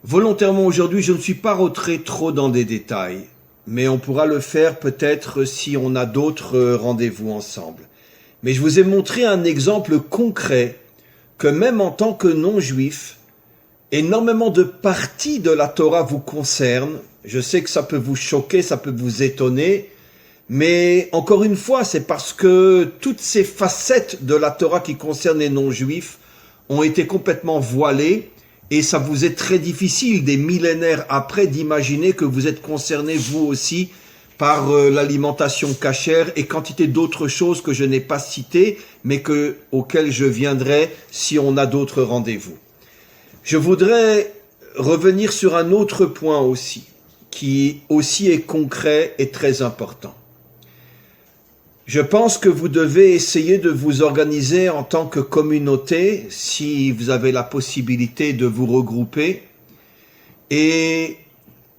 volontairement aujourd'hui je ne suis pas rentré trop dans des détails, mais on pourra le faire peut-être si on a d'autres rendez-vous ensemble. Mais je vous ai montré un exemple concret que même en tant que non-juif, énormément de parties de la Torah vous concernent. Je sais que ça peut vous choquer, ça peut vous étonner, mais encore une fois, c'est parce que toutes ces facettes de la Torah qui concernent les non-juifs ont été complètement voilées, et ça vous est très difficile, des millénaires après, d'imaginer que vous êtes concernés vous aussi par l'alimentation cachère et quantité d'autres choses que je n'ai pas citées, mais auxquelles je viendrai si on a d'autres rendez-vous. Je voudrais revenir sur un autre point aussi, qui aussi est concret et très important. Je pense que vous devez essayer de vous organiser en tant que communauté, si vous avez la possibilité de vous regrouper. Et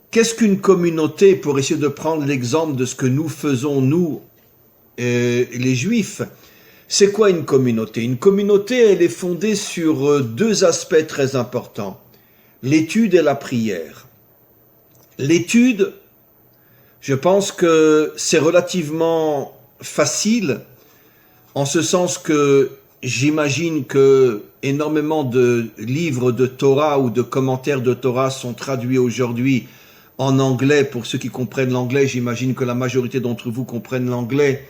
qu'est-ce qu'une communauté, pour essayer de prendre l'exemple de ce que nous faisons, nous, les Juifs? C'est quoi une communauté? Une communauté, elle est fondée sur deux aspects très importants, l'étude et la prière. L'étude, je pense que c'est relativement facile, en ce sens que j'imagine que énormément de livres de Torah ou de commentaires de Torah sont traduits aujourd'hui en anglais. Pour ceux qui comprennent l'anglais, j'imagine que la majorité d'entre vous comprennent l'anglais,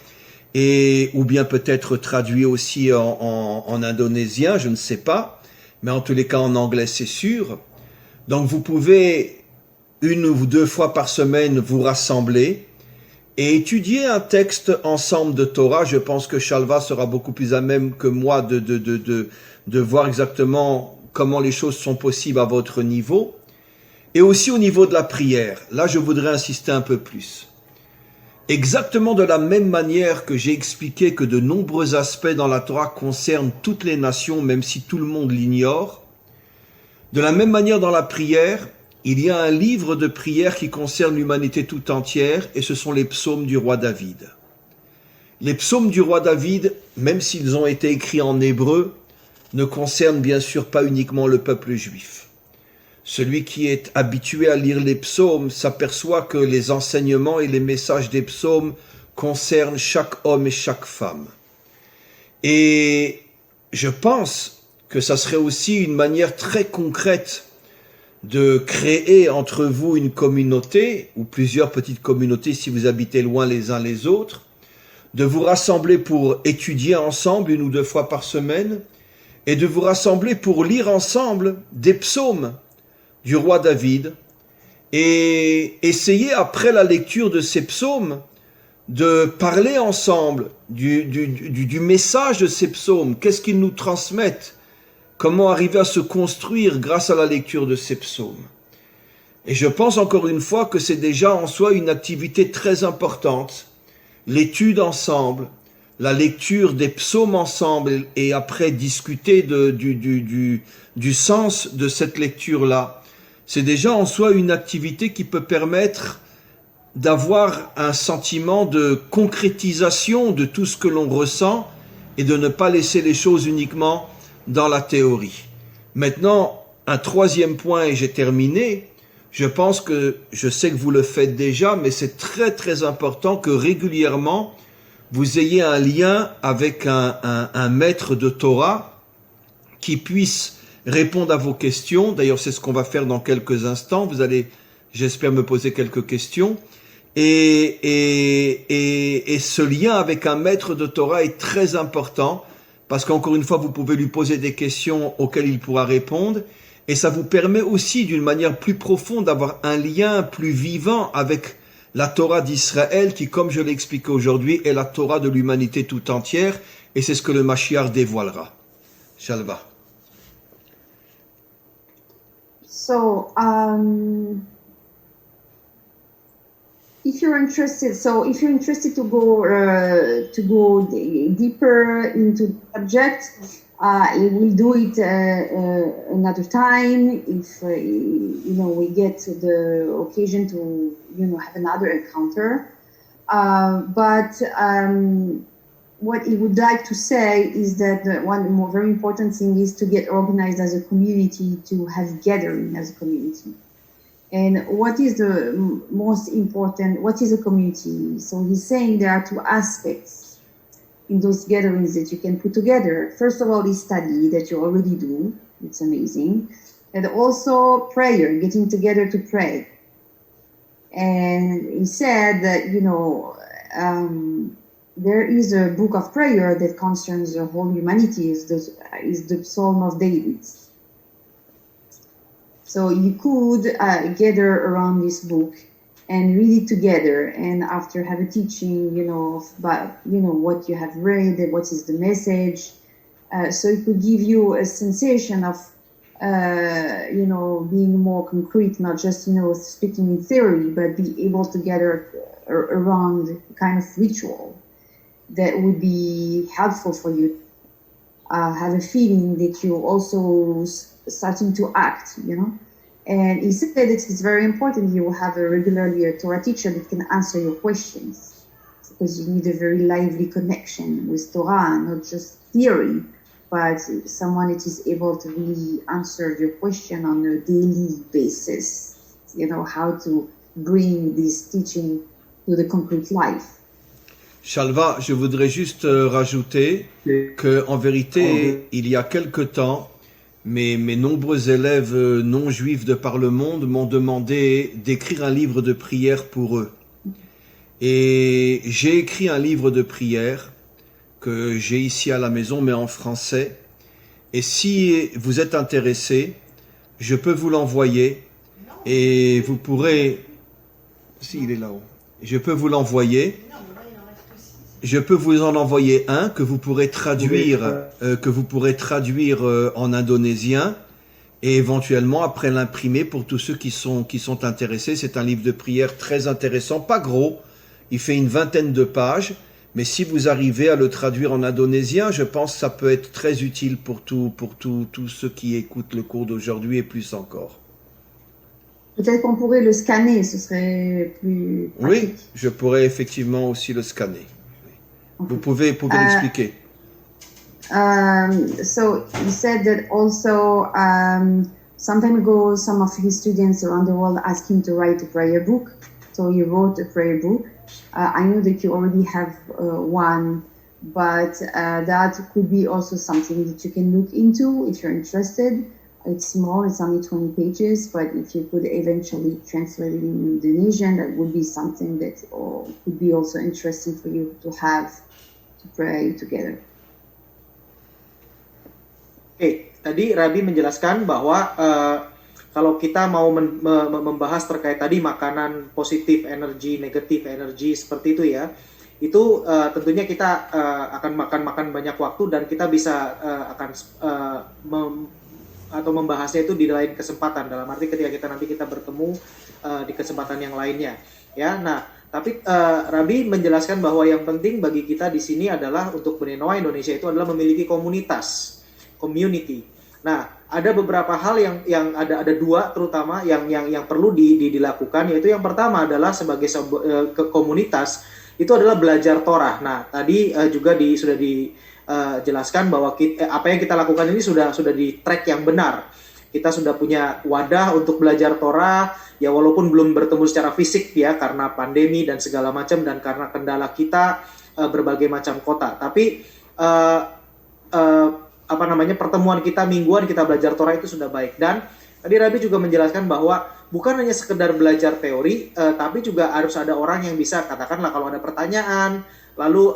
ou bien peut-être traduit aussi en indonésien, je ne sais pas, mais en tous les cas en anglais c'est sûr. Donc vous pouvez 1 ou 2 fois par semaine vous rassembler et étudier un texte ensemble de Torah. Je pense que Shalva sera beaucoup plus à même que moi de voir exactement comment les choses sont possibles à votre niveau. Et aussi au niveau de la prière. Là, je voudrais insister un peu plus. Exactement de la même manière que j'ai expliqué que de nombreux aspects dans la Torah concernent toutes les nations, même si tout le monde l'ignore, de la même manière dans la prière, il y a un livre de prière qui concerne l'humanité tout entière, et ce sont les psaumes du roi David. Les psaumes du roi David, même s'ils ont été écrits en hébreu, ne concernent bien sûr pas uniquement le peuple juif. Celui qui est habitué à lire les psaumes s'aperçoit que les enseignements et les messages des psaumes concernent chaque homme et chaque femme. Et je pense que ça serait aussi une manière très concrète de créer entre vous une communauté, ou plusieurs petites communautés si vous habitez loin les uns les autres, de vous rassembler pour étudier ensemble 1 ou 2 fois par semaine, et de vous rassembler pour lire ensemble des psaumes du roi David, et essayer après la lecture de ces psaumes de parler ensemble du message de ces psaumes, qu'est-ce qu'ils nous transmettent, comment arriver à se construire grâce à la lecture de ces psaumes. Et je pense encore une fois que c'est déjà en soi une activité très importante, l'étude ensemble, la lecture des psaumes ensemble, et après discuter du sens de cette lecture-là. C'est déjà en soi une activité qui peut permettre d'avoir un sentiment de concrétisation de tout ce que l'on ressent et de ne pas laisser les choses uniquement dans la théorie. Maintenant, un 3e point, et j'ai terminé. Je pense que, je sais que vous le faites déjà, mais c'est très très important que régulièrement vous ayez un lien avec un maître de Torah qui puisse répondre à vos questions. D'ailleurs, c'est ce qu'on va faire dans quelques instants. Vous allez, j'espère, me poser quelques questions. Et ce lien avec un maître de Torah est très important parce qu'encore une fois, vous pouvez lui poser des questions auxquelles il pourra répondre. Et ça vous permet aussi, d'une manière plus profonde, d'avoir un lien plus vivant avec la Torah d'Israël qui, comme je l'ai expliqué aujourd'hui, est la Torah de l'humanité tout entière. Et c'est ce que le Mashiach dévoilera. Shalva. So, if you're interested to go deeper into the subject, we'll do it another time if we get the occasion to have another encounter. But what he would like to say is that one more very important thing is to get organized as a community, to have gathering as a community. And what is the most important? What is a community? So he's saying there are 2 aspects in those gatherings that you can put together. First of all, is study that you already do. It's amazing. And also prayer, getting together to pray. And he said that, there is a book of prayer that concerns the whole humanity, is the Psalm of David. So you could gather around this book and read it together, and after have a teaching, about what you have read, what is the message. So it could give you a sensation of, being more concrete, not just speaking in theory, but be able to gather around a kind of ritual that would be helpful for you. Have a feeling that you're also starting to act, And he said that it's very important you will have regularly a Torah teacher that can answer your questions, because you need a very lively connection with Torah, not just theory, but someone that is able to really answer your question on a daily basis, how to bring this teaching to the concrete life. Shalva, je voudrais juste rajouter que, en vérité, il y a quelque temps, mes nombreux élèves non juifs de par le monde m'ont demandé d'écrire un livre de prière pour eux. Et j'ai écrit un livre de prière que j'ai ici à la maison, mais en français. Et si vous êtes intéressé, je peux vous l'envoyer et vous pourrez... Si, il est là-haut. Je peux vous l'envoyer. Je peux vous en envoyer un que vous pourrez traduire, en indonésien et éventuellement après l'imprimer pour tous ceux qui sont intéressés. C'est un livre de prière très intéressant, pas gros, il fait une 20aine de pages, mais si vous arrivez à le traduire en indonésien, je pense que ça peut être très utile pour tous ceux qui écoutent le cours d'aujourd'hui et plus encore. Peut-être qu'on pourrait le scanner, ce serait plus pratique. Oui, je pourrais effectivement aussi le scanner. Vous pouvez l'expliquer. So he said that also some time ago some of his students around the world asked him to write a prayer book. So he wrote a prayer book. I know that you already have one, but that could be also something that you can look into if you're interested. It's small, it's only 20 pages, but if you could eventually translate it in Indonesian, that would be something that could be also interesting for you to have to pray together. Oke, tadi Rabi menjelaskan bahwa kalau kita mau membahas terkait tadi makanan positif energi, negatif energi seperti itu ya, itu tentunya kita akan makan banyak waktu dan kita bisa atau membahasnya itu di lain kesempatan, dalam arti ketika kita bertemu di kesempatan yang lainnya ya. Nah, tapi Rabi menjelaskan bahwa yang penting bagi kita di sini adalah untuk Bnei Noah Indonesia itu adalah memiliki komunitas, community. Nah, ada beberapa hal yang ada dua terutama yang perlu dilakukan, yaitu yang pertama adalah sebagai komunitas itu adalah belajar Torah. Nah, tadi juga sudah dijelaskan bahwa apa yang kita lakukan ini sudah di track yang benar. Kita sudah punya wadah untuk belajar Torah, ya walaupun belum bertemu secara fisik ya karena pandemi dan segala macam dan karena kendala kita berbagai macam kota. Tapi pertemuan kita mingguan kita belajar Torah itu sudah baik. Dan tadi Rabi juga menjelaskan bahwa bukan hanya sekedar belajar teori, tapi juga harus ada orang yang bisa, katakanlah kalau ada pertanyaan, lalu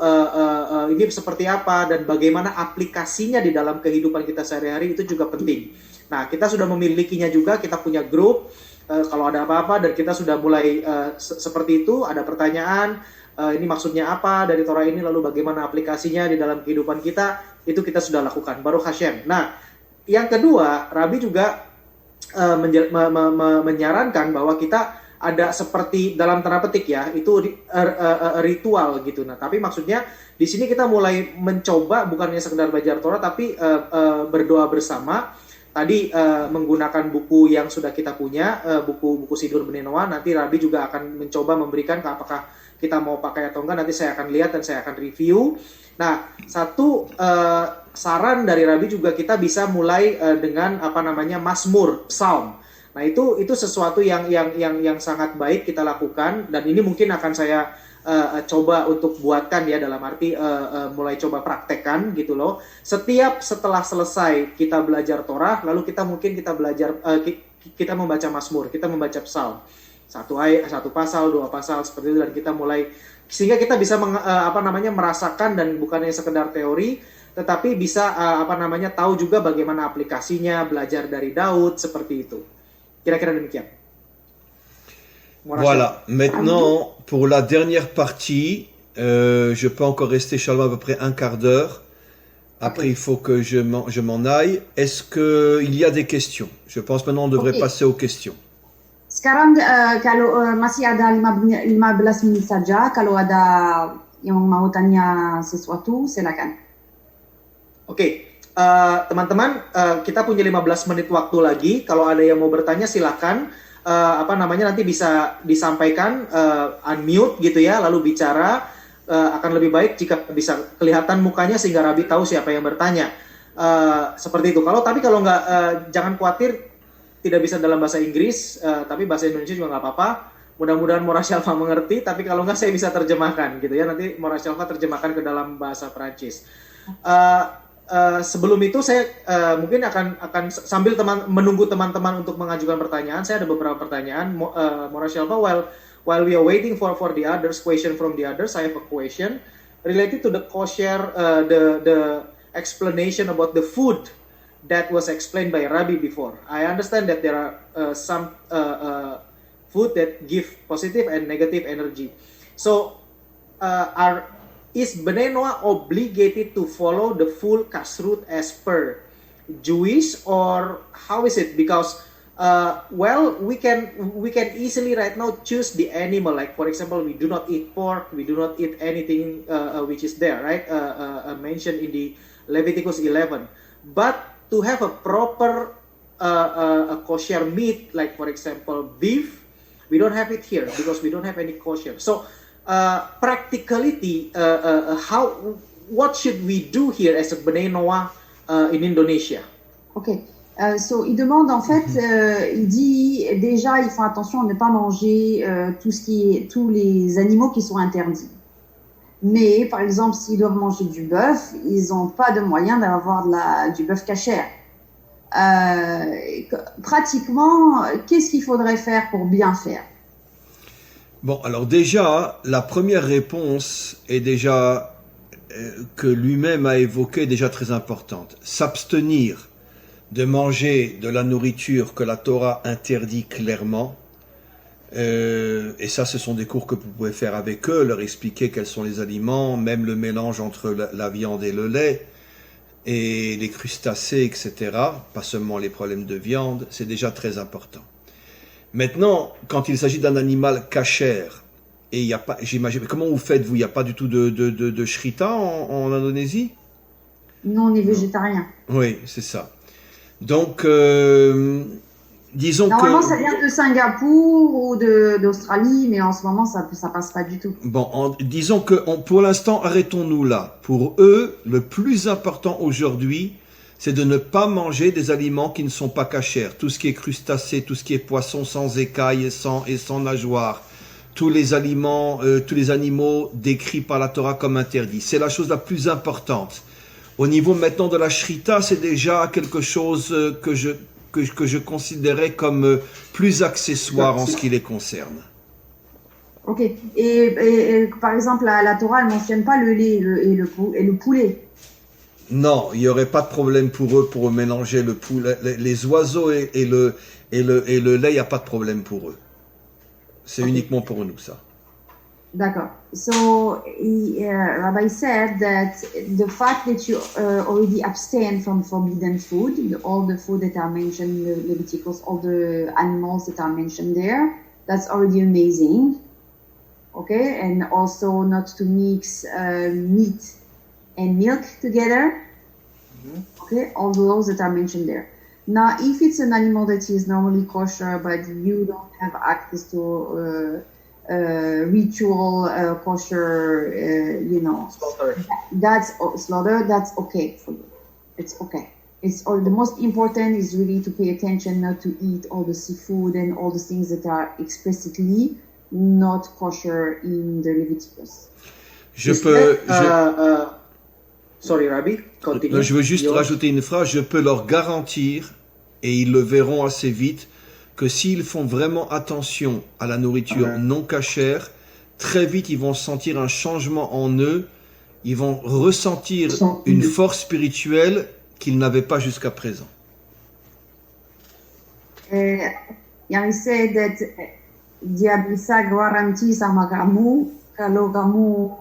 ini seperti apa dan bagaimana aplikasinya di dalam kehidupan kita sehari-hari, itu juga penting. Nah, kita sudah memilikinya juga, kita punya grup, kalau ada apa-apa dan kita sudah mulai seperti itu, ada pertanyaan, ini maksudnya apa dari Torah ini, lalu bagaimana aplikasinya di dalam kehidupan kita, itu kita sudah lakukan, Baruch Hashem. Nah, yang kedua, Rabi juga menyarankan bahwa kita ada seperti dalam tanda petik ya, itu ritual gitu. Nah, tapi maksudnya di sini kita mulai mencoba bukannya sekedar belajar Torah, tapi berdoa bersama. Tadi menggunakan buku yang sudah kita punya, buku Sidur Bnei Noah. Nanti Rabi juga akan mencoba memberikan apakah kita mau pakai atau enggak. Nanti saya akan lihat dan saya akan review. Nah, satu saran dari Rabi juga kita bisa mulai dengan Mazmur, Psalm. Nah, itu sesuatu yang sangat baik kita lakukan, dan ini mungkin akan saya coba untuk buatkan ya, dalam arti mulai coba praktekkan gitu loh. Setelah selesai kita belajar Torah, lalu kita belajar kita membaca Mazmur, kita membaca Psalm. Satu pasal, dua pasal seperti itu, dan kita mulai sehingga kita bisa merasakan, dan bukannya sekedar teori, tetapi bisa tahu juga bagaimana aplikasinya, belajar dari Daud seperti itu. Kira-kira demikian. Voilà, maintenant pour la dernière partie, je peux encore rester Shalom à peu près un quart d'heure. Après, il faut que je m'en aille. Est-ce qu'il y a des questions? Je pense maintenant on devrait passer aux questions. Sekarang kalau masih ada 15 menit saja, kalau ada yang mau tanya sesuatu, silakan. Oke, teman-teman, kita punya 15 menit waktu lagi. Kalau ada yang mau bertanya, silakan. Nanti bisa disampaikan, unmute gitu ya, lalu bicara. Akan lebih baik jika bisa kelihatan mukanya sehingga Rabi tahu siapa yang bertanya. Seperti itu. Tapi kalau nggak, jangan khawatir. Tidak bisa dalam bahasa Inggris, tapi bahasa Indonesia juga nggak apa-apa. Mudah-mudahan Mora Shalva mengerti, tapi kalau nggak saya bisa terjemahkan gitu ya. Nanti Mora Shalva terjemahkan ke dalam bahasa Prancis. Sebelum itu saya mungkin akan sambil menunggu teman-teman untuk mengajukan pertanyaan. Saya ada beberapa pertanyaan. Mora Shalva, while we are waiting for the others, question from the others, I have a question related to the kosher, the explanation about the food that was explained by Rabbi before. I understand that there are some food that give positive and negative energy. So, is Bnei Noah obligated to follow the full kashrut as per Jewish, or how is it? Because we can easily right now choose the animal. Like for example, we do not eat pork, we do not eat anything which is there, right? Mentioned in the Leviticus 11. But to have a proper a kosher meat, like for example beef, we don't have it here because we don't have any kosher. So practicality, what should we do here as a Bnei Noah in Indonesia? Okay. So, il demande en fait, il dit déjà ils font attention à ne pas manger tous les animaux qui sont interdits. Mais par exemple, s'ils doivent manger du bœuf, ils n'ont pas de moyen d'avoir du bœuf cachère. pratiquement, qu'est-ce qu'il faudrait faire pour bien faire? Bon, alors déjà, la première réponse est déjà que lui-même a évoquée, déjà très importante. S'abstenir de manger de la nourriture que la Torah interdit clairement. Et ça, ce sont des cours que vous pouvez faire avec eux, leur expliquer quels sont les aliments, même le mélange entre la viande et le lait, et les crustacés, etc. Pas seulement les problèmes de viande, c'est déjà très important. Maintenant, quand il s'agit d'un animal cachère, et il n'y a pas, j'imagine, comment vous faites, vous? Il n'y a pas du tout de shrita en Indonésie? Nous, on est végétarien. Oui, c'est ça. Donc, disons Normalement, que... ça vient de Singapour ou d'Australie, mais en ce moment, ça passe pas du tout. Bon, disons que pour l'instant, arrêtons-nous là. Pour eux, le plus important aujourd'hui, c'est de ne pas manger des aliments qui ne sont pas cachers. Tout ce qui est crustacé, tout ce qui est poisson sans écailles et sans nageoires, tous les aliments, tous les animaux décrits par la Torah comme interdits. C'est la chose la plus importante. Au niveau maintenant de la shrita, c'est déjà quelque chose que je considérais comme plus accessoire en ce qui les concerne. Ok. Et par exemple, la Torah, elle mentionne pas le lait et le poulet. Non, il n'y aurait pas de problème pour eux mélanger le poulet, les oiseaux et le lait, il n'y a pas de problème pour eux. C'est uniquement pour nous, ça. D'accord. So, Rabbi said that the fact that you already abstain from forbidden food, all the food that are mentioned in Leviticus, all the animals that are mentioned there, that's already amazing. Okay, and also not to mix meat and milk together. Okay, all those that are mentioned there. Now, if it's an animal that is normally kosher, but you don't have access to ritual kosher, Slaughter. slaughter, that's okay for you. It's okay. The most important is really to pay attention not to eat all the seafood and all the things that are explicitly not kosher in the Leviticus. Sorry, Rabbi, continue. Je veux juste rajouter une phrase. Je peux leur garantir, et ils le verront assez vite, que s'ils font vraiment attention à la nourriture non cachère, très vite ils vont sentir un changement en eux, ils vont ressentir une force spirituelle qu'ils n'avaient pas jusqu'à présent. Yang said that dia bisa garanti sama kamu kalau kamu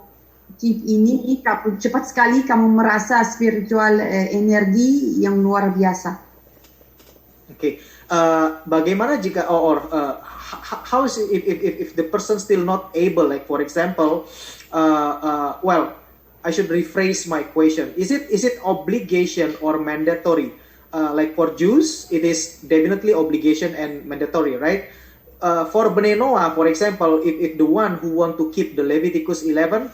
keep ini cepat sekali kamu merasa spiritual energi yang luar biasa. Okay. Bagaimana jika how is if the person still not able, like for example, well, I should rephrase my question. Is it obligation or mandatory? Like for Jews, it is definitely obligation and mandatory, right? For Bnei Noah, for example, if the one who want to keep the Leviticus 11,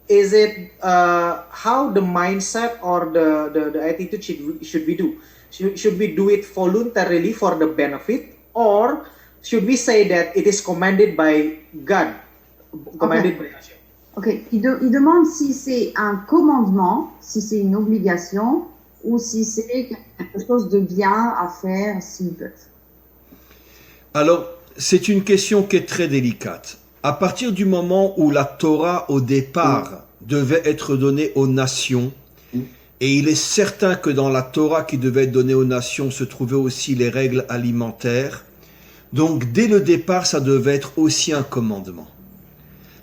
is it how the mindset or the attitude should we do? Should we do it voluntarily for the benefit, or should we say that it is commanded by God, commanded by Hashem? Ok, il demande si c'est un commandement, si c'est une obligation, ou si c'est quelque chose de bien à faire s'ils peuvent. Alors, c'est une question qui est très délicate. À partir du moment où la Torah, au départ, devait être donnée aux nations, et il est certain que dans la Torah qui devait être donnée aux nations se trouvaient aussi les règles alimentaires, donc dès le départ, ça devait être aussi un commandement.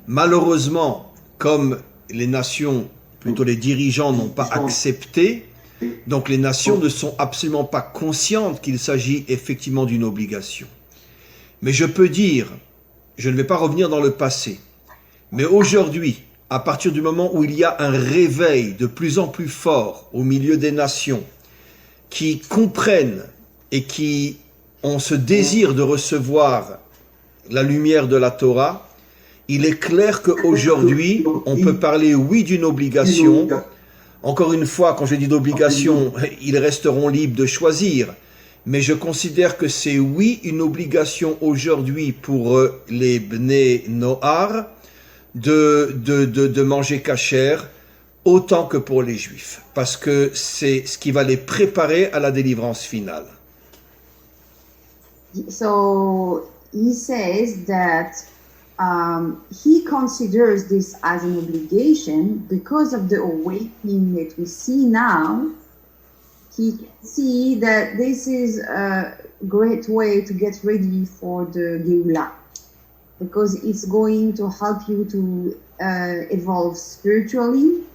Malheureusement, comme les nations, plutôt les dirigeants n'ont pas accepté, donc les nations ne sont absolument pas conscientes qu'il s'agit effectivement d'une obligation. Mais je peux dire, je ne vais pas revenir dans le passé, mais aujourd'hui, à partir du moment où il y a un réveil de plus en plus fort au milieu des nations qui comprennent et qui ont ce désir de recevoir la lumière de la Torah, il est clair qu'aujourd'hui, on peut parler, oui, d'une obligation. Encore une fois, quand je dis d'obligation, ils resteront libres de choisir. Mais je considère que c'est, oui, une obligation aujourd'hui pour les Bnei Noar de manger kasher autant que pour les Juifs, parce que c'est ce qui va les préparer à la délivrance finale. So he says that he considers this as an obligation because of the awakening that we see now. He can see that this is a great way to get ready for the Geula, because it's going to help you to evolve spiritually,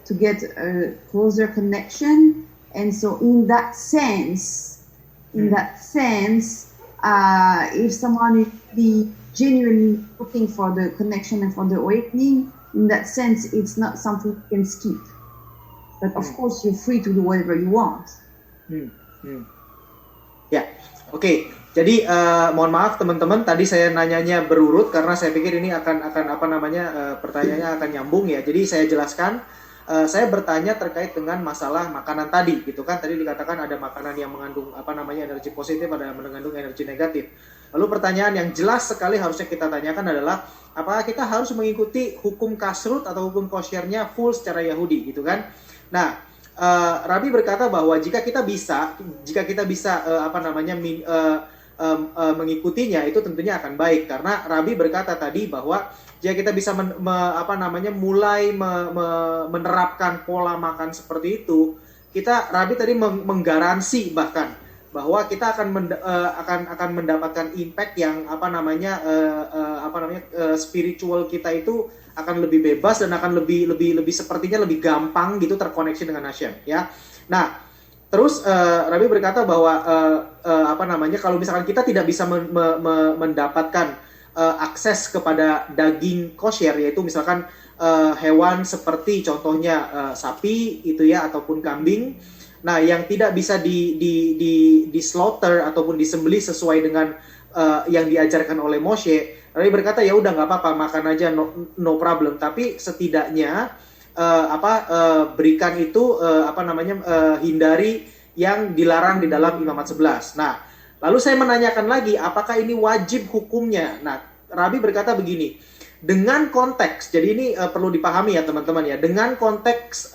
to get a closer connection. And so in that sense, if someone is really genuinely looking for the connection and for the awakening, in that sense, it's not something you can skip. But of course, you're free to do whatever you want. Ya, oke. Jadi mohon maaf teman-teman, tadi saya nanyanya berurut karena saya pikir ini akan apa namanya pertanyaannya akan nyambung ya. Jadi saya jelaskan. Saya bertanya terkait dengan masalah makanan tadi, gitu kan? Tadi dikatakan ada makanan yang mengandung apa namanya energi positif, ada yang mengandung energi negatif. Lalu pertanyaan yang jelas sekali harusnya kita tanyakan adalah, apakah kita harus mengikuti hukum kasrut atau hukum kosyernya full secara Yahudi, gitu kan? Nah, Rabbi berkata bahwa jika kita bisa mengikutinya, itu tentunya akan baik, karena Rabbi berkata tadi bahwa jika kita bisa mulai menerapkan pola makan seperti itu, Rabbi tadi menggaransi bahkan bahwa kita akan mendapatkan impact yang spiritual kita itu akan lebih bebas dan akan lebih sepertinya lebih gampang gitu terkoneksi dengan Hashem, ya. Nah, terus Rabbi berkata bahwa kalau misalkan kita tidak bisa mendapatkan akses kepada daging kosher, yaitu misalkan hewan seperti contohnya sapi itu ya, ataupun kambing, nah yang tidak bisa di slaughter ataupun disembelih sesuai dengan yang diajarkan oleh Moshe, Rabbi berkata ya udah nggak apa-apa, makan aja, no problem, tapi setidaknya berikan itu hindari yang dilarang di dalam Imamat 11. Nah, lalu saya menanyakan lagi, apakah ini wajib hukumnya? Nah, Rabbi berkata begini, dengan konteks, jadi ini perlu dipahami ya teman-teman ya, dengan konteks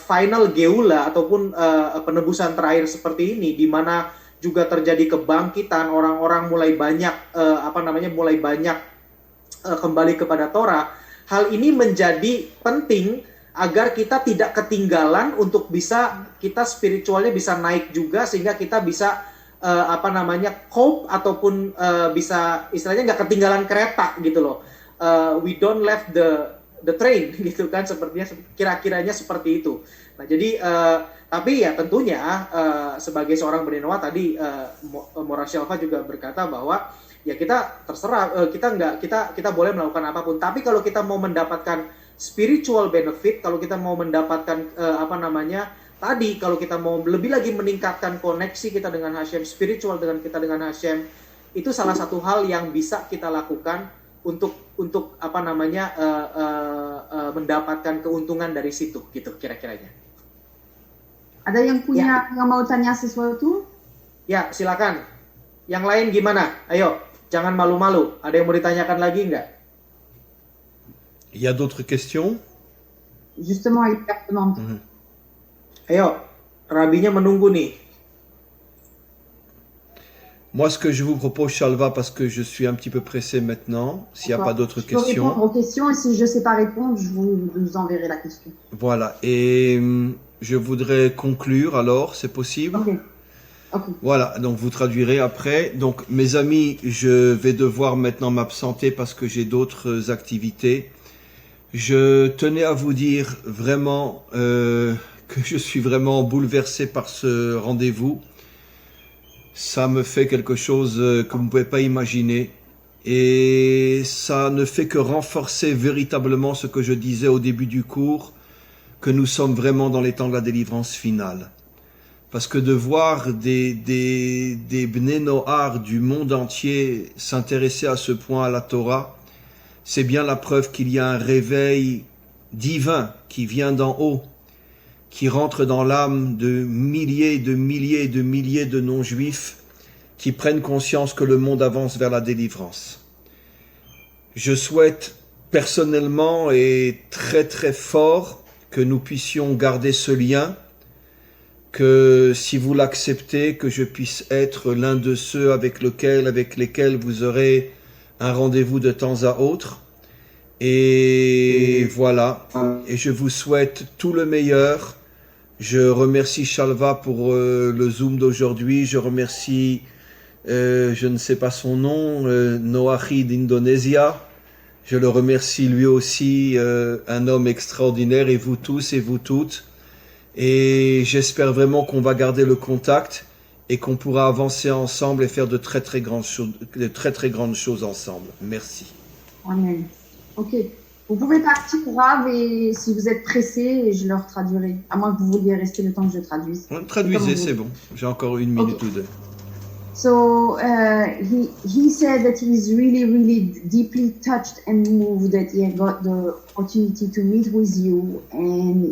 final geula ataupun penebusan terakhir seperti ini, di mana juga terjadi kebangkitan, orang-orang mulai banyak kembali kepada Torah. Hal ini menjadi penting agar kita tidak ketinggalan untuk bisa kita spiritualnya bisa naik juga, sehingga kita bisa cope ataupun bisa istilahnya nggak ketinggalan kereta gitu loh. We don't left the train gitu kan, sepertinya kira-kiranya seperti itu. Nah jadi tapi ya tentunya sebagai seorang Bnei Noah tadi Mora Shelva juga berkata bahwa ya kita terserah, kita boleh melakukan apapun, tapi kalau kita mau mendapatkan spiritual benefit, kalau kita mau mendapatkan tadi kalau kita mau lebih lagi meningkatkan koneksi kita dengan Hashem, spiritual dengan Hashem, itu salah satu hal yang bisa kita lakukan untuk mendapatkan keuntungan dari situ gitu kira-kiranya. Ada yang punya yang mau tanya sesuatu? Ya, silakan. Yang lain gimana? Ayo, jangan malu-malu. Ada yang mau ditanyakan lagi nggak? Il y a d'autres questions? Justement, il y a une demande. Ayo, Rabinya menunggu nih. Moi, ce que je vous propose, Shalva, parce que je suis un petit peu pressé maintenant, s'il n'y a pas d'autres questions. Je peux répondre aux questions et si je ne sais pas répondre, je vous enverrai la question. Voilà, et je voudrais conclure alors, c'est possible? Ok. Voilà, donc vous traduirez après. Donc, mes amis, je vais devoir maintenant m'absenter parce que j'ai d'autres activités. Je tenais à vous dire vraiment que je suis vraiment bouleversé par ce rendez-vous. Ça me fait quelque chose que vous ne pouvez pas imaginer. Et ça ne fait que renforcer véritablement ce que je disais au début du cours, que nous sommes vraiment dans les temps de la délivrance finale. Parce que de voir des Bnei Noar du monde entier s'intéresser à ce point à la Torah, c'est bien la preuve qu'il y a un réveil divin qui vient d'en haut, qui rentre dans l'âme de milliers de non-juifs qui prennent conscience que le monde avance vers la délivrance. Je souhaite personnellement est très très fort que nous puissions garder ce lien, que si vous l'acceptez, que je puisse être l'un de ceux avec lesquels vous aurez un rendez-vous de temps à autre. Et voilà, et je vous souhaite tout le meilleur. Je remercie Shalva pour le Zoom d'aujourd'hui. Je remercie, je ne sais pas son nom, Noahi d'Indonésia. Je le remercie lui aussi, un homme extraordinaire, et vous tous et vous toutes. Et j'espère vraiment qu'on va garder le contact et qu'on pourra avancer ensemble et faire de très très grandes choses ensemble. Merci. Amen. Ok. Vous pouvez partir, Rav, et si vous êtes pressé, je leur traduirai. À moins que vous vouliez rester le temps que je traduise. Traduisez, c'est bon. J'ai encore une minute ou deux. So he said that he's really deeply touched and moved that he had got the opportunity to meet with you, and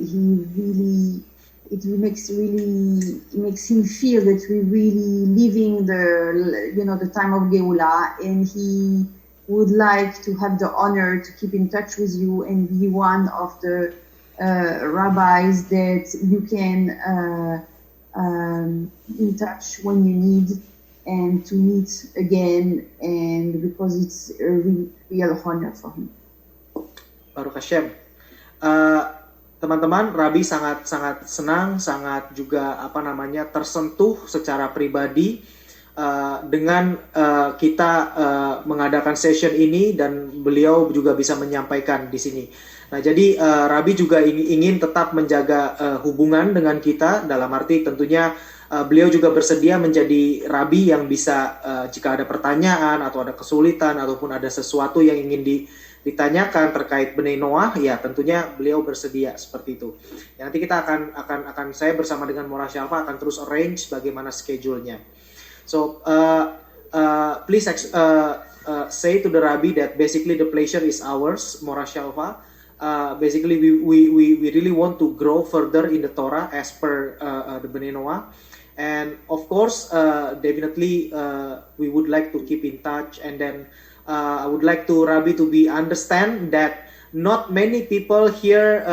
it makes him feel that we're really living the time of Geula, and he would like to have the honor to keep in touch with you and be one of the rabbis that you can in touch when you need, and to meet again, and because it's a real honor for him. Baruch Hashem. Teman-teman, Rabbi sangat senang, sangat juga tersentuh secara pribadi dengan kita mengadakan session ini, dan beliau juga bisa menyampaikan di sini. Nah, jadi Rabbi juga ingin tetap menjaga hubungan dengan kita, dalam arti tentunya beliau juga bersedia menjadi Rabbi yang bisa jika ada pertanyaan atau ada kesulitan ataupun ada sesuatu yang ingin ditanyakan terkait Bnei Noah, ya tentunya beliau bersedia seperti itu. Ya, nanti kita akan saya bersama dengan Mora Shalva akan terus arrange bagaimana schedule-nya. So please say to the Rabbi that basically the pleasure is ours, Mora Shalva. Basically we really want to grow further in the Torah as per the Bnei Noah. And of course, definitely we would like to keep in touch. And then I would like to Rabbi to understand that not many people here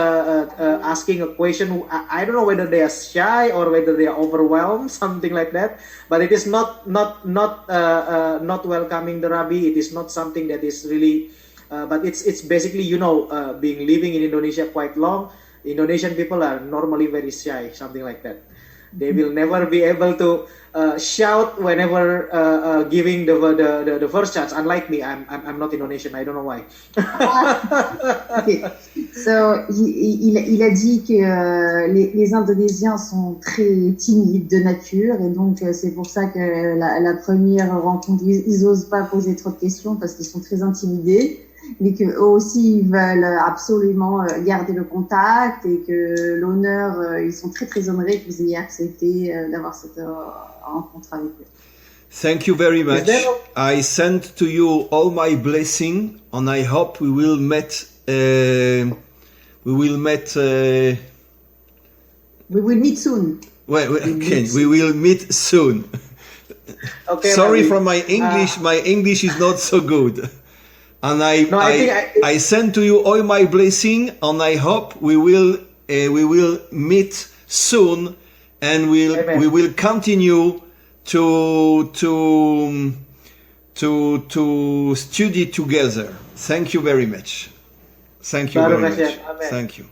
asking a question. I don't know whether they are shy or whether they are overwhelmed, something like that. But it is not welcoming the Rabbi. It is not something that is really. But it's basically being living in Indonesia quite long. Indonesian people are normally very shy, something like that. They will never be able to shout whenever giving the first chance. Unlike me, I'm not Indonesian. I don't know why. Okay. So il a dit que les Indonésiens sont très timides de nature, et donc c'est pour ça que la première rencontre, ils n'osent pas poser trop de questions parce qu'ils sont très intimidés. Mais qu'eux aussi ils veulent absolument garder le contact, et que l'honneur, ils sont très très honorés que vous ayez accepté d'avoir cette rencontre avec eux. Thank you very much. I send to you all my blessing, and I hope we will meet. We will meet soon. We will meet soon. Okay, sorry for my English. My English is not so good. And I send to you all my blessing, and I hope we will meet soon, and we will continue to study together. Thank you very much. Thank you very much. Thank you.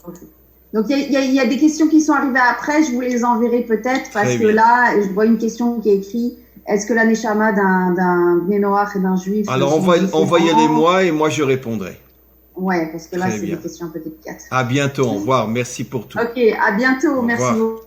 Okay. Donc il y a des questions qui sont arrivées après, je vous les enverrai peut-être, parce que là je vois une question qui est écrite. Est-ce que la Neshama d'un Bnei Noach et d'un Juif... Alors envoyez-les-moi et moi je répondrai. Ouais, parce que là c'est des questions un peu délicates. À bientôt, au revoir, merci pour tout. Ok, à bientôt, merci beaucoup.